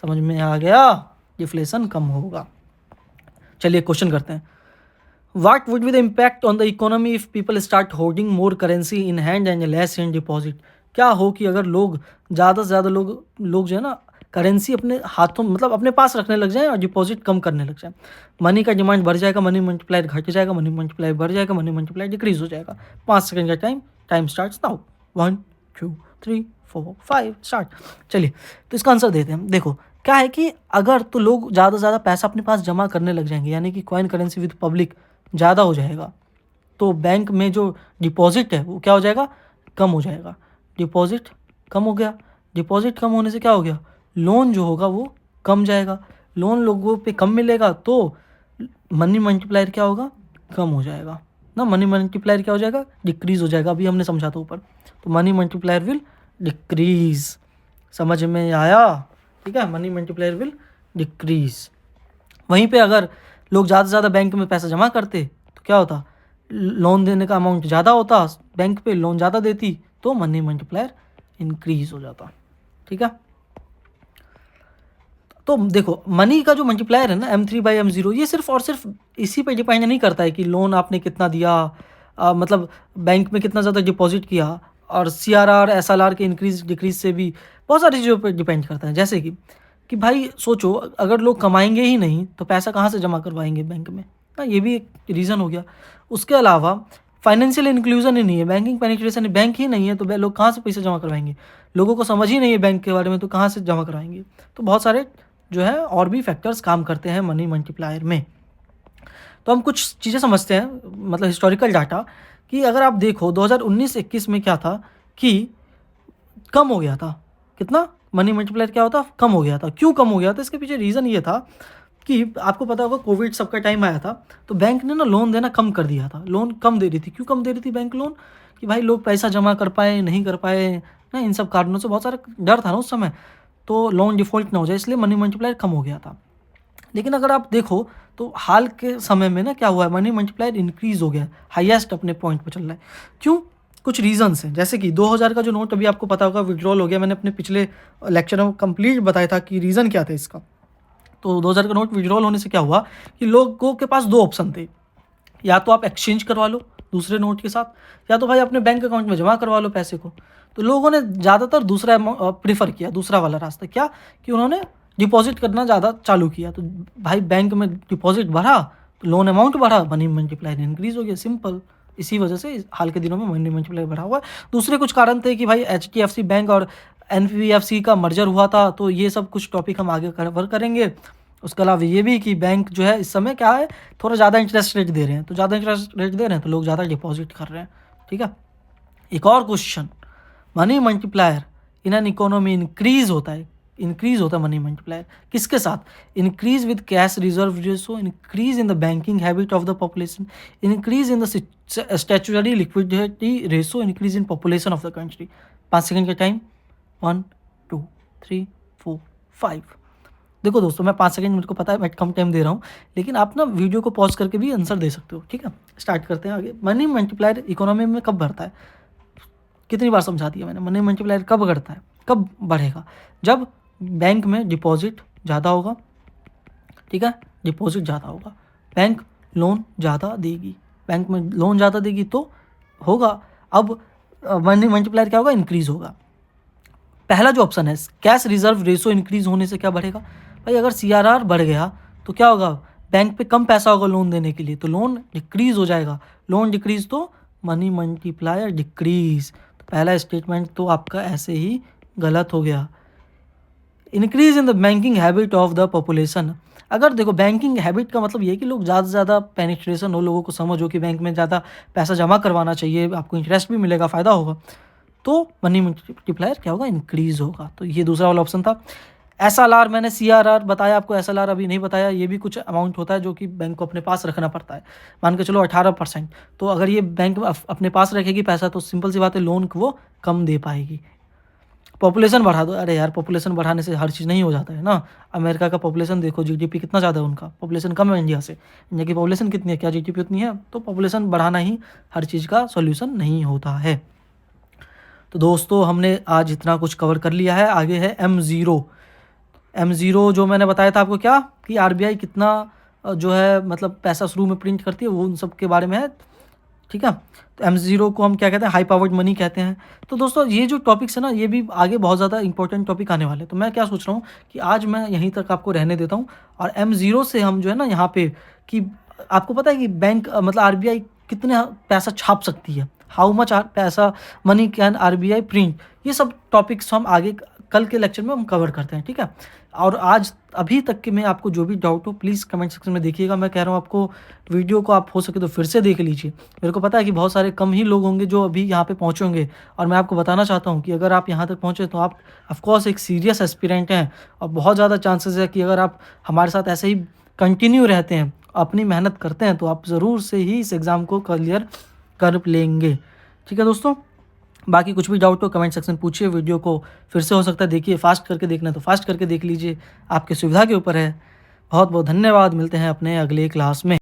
समझ में आ गया? इन्फ्लेशन कम होगा। चलिए क्वेश्चन करते हैं। What would be the impact on the economy if people start hoarding more currency in hand and less in deposit? क्या हो कि अगर लोग ज़्यादा से ज़्यादा लोग जो है ना करेंसी अपने हाथों मतलब अपने पास रखने लग जाएं और डिपॉजिट कम करने लग जाएं। मनी का डिमांड बढ़ जाएगा, मनी मल्टीप्लायर घट जाएगा, मनी मल्टीप्लायर बढ़ जाएगा, मनी मल्टीप्लायर डिक्रीज हो जाएगा। 5 सेकंड का टाइम स्टार्ट्स नाउ। 1 2 3 4 5 स्टार्ट। चलिए तो इसका आंसर देते हैं। देखो क्या है कि अगर तो लोग ज़्यादा से ज़्यादा पैसा अपने पास जमा करने लग जाएंगे, यानी कि कॉइन करेंसी विद पब्लिक ज़्यादा हो जाएगा, तो बैंक में जो डिपॉजिट है वो क्या हो जाएगा? कम हो जाएगा। डिपॉजिट कम हो गया, डिपॉजिट कम होने से क्या हो गया? लोन जो होगा वो कम जाएगा, लोन लोगों पे कम मिलेगा तो मनी मल्टीप्लायर क्या होगा? कम हो जाएगा ना। मनी मल्टीप्लायर क्या हो जाएगा? डिक्रीज हो जाएगा। अभी हमने समझा था ऊपर, तो मनी मल्टीप्लायर विल डिक्रीज। समझ में आया? ठीक है, मनी मल्टीप्लायर विल डिक्रीज। वहीं पे अगर लोग ज़्यादा से ज़्यादा बैंक में पैसा जमा करते तो क्या होता? लोन देने का अमाउंट ज़्यादा होता, बैंक पे लोन ज़्यादा देती तो मनी मल्टीप्लायर इंक्रीज हो जाता। ठीक है, तो देखो मनी का जो मल्टीप्लायर है ना M3/M0, ये सिर्फ और सिर्फ इसी पे डिपेंड नहीं करता है कि लोन आपने कितना दिया, मतलब बैंक में कितना ज़्यादा डिपॉजिट किया, और CRR SLR के इंक्रीज डिक्रीज से भी बहुत सारी चीज़ों पे डिपेंड करता है। जैसे कि भाई सोचो, अगर लोग कमाएंगे ही नहीं तो पैसा कहाँ से जमा करवाएंगे बैंक में ना, ये भी एक रीज़न हो गया। उसके अलावा फाइनेंशियल इंक्लूजन ही नहीं है, बैंकिंग पेनिट्रेशन बैंक ही नहीं है, तो लोग कहाँ से पैसे जमा करवाएंगे? लोगों को समझ ही नहीं है बैंक के बारे में, तो कहाँ से जमा करवाएंगे? तो बहुत सारे जो है और भी फैक्टर्स काम करते हैं मनी मल्टीप्लायर में। तो हम कुछ चीज़ें समझते हैं, मतलब हिस्टोरिकल डाटा, कि अगर आप देखो 2019-21 में क्या था कि कम हो गया था। कितना? मनी मल्टीप्लायर क्या होता? कम हो गया था। क्यों कम हो गया था? इसके पीछे रीज़न ये था कि आपको पता होगा कोविड सबका टाइम आया था, तो बैंक ने ना लोन देना कम कर दिया था। लोन कम दे रही थी। क्यों कम दे रही थी बैंक लोन? कि भाई लोग पैसा जमा कर पाए, नहीं कर पाए ना, इन सब कारणों से बहुत सारा डर था ना उस समय, तो लोन डिफ़ॉल्ट ना हो जाए, इसलिए मनी मल्टीप्लायर कम हो गया था। लेकिन अगर आप देखो तो हाल के समय में ना क्या हुआ है, मनी मल्टीप्लायर इंक्रीज़ हो गया, हाईएस्ट अपने पॉइंट पर चल रहा है। क्यों? कुछ रीज़न्स हैं, जैसे कि 2000 का जो नोट अभी आपको पता होगा विड्रॉल हो गया। मैंने अपने पिछले लेक्चर में कंप्लीट बताया था कि रीज़न क्या था इसका। तो 2000 का नोट विड्रॉल होने से क्या हुआ कि लोगों के पास 2 ऑप्शन थे, या तो आप एक्सचेंज करवा लो दूसरे नोट के साथ, या तो भाई अपने बैंक अकाउंट में जमा करवा लो पैसे को। तो लोगों ने ज़्यादातर दूसरा प्रीफर किया, दूसरा वाला रास्ता। क्या कि उन्होंने डिपॉजिट करना ज़्यादा चालू किया, तो भाई बैंक में डिपॉजिट बढ़ा तो लोन अमाउंट बढ़ा, मनी मल्टीप्लायर इंक्रीज हो गया, सिंपल। इसी वजह से हाल के दिनों में मनी मल्टीप्लायर बढ़ा हुआ है। दूसरे कुछ कारण थे कि भाई HDFC बैंक और NBFC का मर्जर हुआ था, तो ये सब कुछ टॉपिक हम आगे कवर करेंगे। उसके अलावा ये भी कि बैंक जो है इस समय क्या है, थोड़ा ज़्यादा इंटरेस्ट रेट दे रहे हैं, तो ज़्यादा इंटरेस्ट रेट दे रहे हैं तो लोग ज़्यादा डिपॉजिट कर रहे हैं। ठीक है, एक और question, money multiplier in an economy increase होता है, मनी मल्टीप्लायर किसके साथ? Increase with cash reserve ratio, increase in the banking habit of the population, increase in the statutory liquidity ratio, increase in population of the country. 5 second का टाइम। 1 2 3 4 5। देखो दोस्तों, मैं 5 सेकंड, मेरे को पता है मैं कम टाइम दे रहा हूँ, लेकिन आप ना वीडियो को पॉज करके भी आंसर दे सकते हो। ठीक है, स्टार्ट करते हैं आगे। मनी मल्टीप्लायर इकोनॉमी में कब बढ़ता है? कितनी बार समझा दिया मैंने, मनी मल्टीप्लायर कब बढ़ता है, कब बढ़ेगा? जब बैंक में डिपॉजिट ज़्यादा होगा। ठीक है, डिपॉजिट ज़्यादा होगा, बैंक लोन ज़्यादा देगी, बैंक में लोन ज़्यादा देगी तो होगा। अब मनी मल्टीप्लायर क्या होगा? इंक्रीज होगा। पहला जो ऑप्शन है कैश रिजर्व रेशो इंक्रीज होने से क्या बढ़ेगा? भाई अगर CRR बढ़ गया तो क्या होगा? बैंक पे कम पैसा होगा लोन देने के लिए, तो लोन डिक्रीज हो जाएगा। लोन डिक्रीज तो मनी मल्टीप्लायर डिक्रीज। तो पहला स्टेटमेंट तो आपका ऐसे ही गलत हो गया। Increase in the banking habit of the population, अगर देखो बैंकिंग हैबिट का मतलब ये है कि लोग ज़्यादा से ज़्यादा पेनिट्रेशन हो, लोगों को समझ हो कि बैंक में ज़्यादा पैसा जमा करवाना चाहिए, आपको इंटरेस्ट भी मिलेगा, फ़ायदा होगा, तो मनी मल्टीप्लायर क्या होगा? इंक्रीज होगा। तो ये दूसरा वाला ऑप्शन था। SLR मैंने CRR बताया आपको, SLR अभी नहीं बताया। ये भी कुछ अमाउंट होता है जो कि बैंक को अपने पास रखना पड़ता है। मान के चलो 18%, तो अगर ये बैंक अपने पास रखेगी पैसा तो सिंपल सी बात है लोन को वो कम दे पाएगी। पॉपुलेशन बढ़ा दो। अरे यार, पॉपुलेशन बढ़ाने से हर चीज़ नहीं हो जाता है ना। अमेरिका का पॉपुलेशन देखो, जीडीपी कितना ज़्यादा है उनका, पॉपुलेशन कम है इंडिया से। इंडिया की पॉपुलेशन कितनी है, क्या जीडीपी उतनी है? तो पॉपुलेशन बढ़ाना ही हर चीज़ का सॉल्यूशन नहीं होता है। तो दोस्तों, हमने आज इतना कुछ कवर कर लिया है। आगे है M0। M0 जो मैंने बताया था आपको, क्या कि आरबीआई कितना जो है मतलब पैसा शुरू में प्रिंट करती है, वो उन सब के बारे में है। ठीक है, तो M0 को हम क्या कहते हैं, हाई पावर्ड मनी कहते हैं। तो दोस्तों, ये जो टॉपिक्स है ना, ये भी आगे बहुत ज़्यादा इंपॉर्टेंट टॉपिक आने वाले हैं। तो मैं क्या सोच रहा हूँ कि आज मैं यहीं तक आपको रहने देता हूँ, और M0 से हम जो है ना यहाँ पे, कि आपको पता है कि बैंक मतलब आरबीआई कितने पैसा छाप सकती है, हाउ मच पैसा मनी कैन आरबीआई प्रिंट, ये सब टॉपिक्स हम आगे कल के लेक्चर में हम कवर करते हैं। ठीक है, और आज अभी तक के में आपको जो भी डाउट हो प्लीज़ कमेंट सेक्शन में देखिएगा। मैं कह रहा हूँ आपको, वीडियो को आप हो सके तो फिर से देख लीजिए। मेरे को पता है कि बहुत सारे कम ही लोग होंगे जो अभी यहाँ पे पहुँचे होंगे, और मैं आपको बताना चाहता हूँ कि अगर आप यहाँ तक पहुँचे तो आप ऑफकोर्स एक सीरियस एस्पिरेंट हैं, और बहुत ज़्यादा चांसेस है कि अगर आप हमारे साथ ऐसे ही कंटिन्यू रहते हैं, अपनी मेहनत करते हैं, तो आप ज़रूर से ही इस एग्ज़ाम को क्लियर कर लेंगे। ठीक है दोस्तों, बाकी कुछ भी डाउट हो कमेंट सेक्शन पूछिए। वीडियो को फिर से हो सकता है देखिए, फास्ट करके देखना है तो फास्ट करके देख लीजिए, आपकी सुविधा के ऊपर है। बहुत बहुत धन्यवाद, मिलते हैं अपने अगले क्लास में।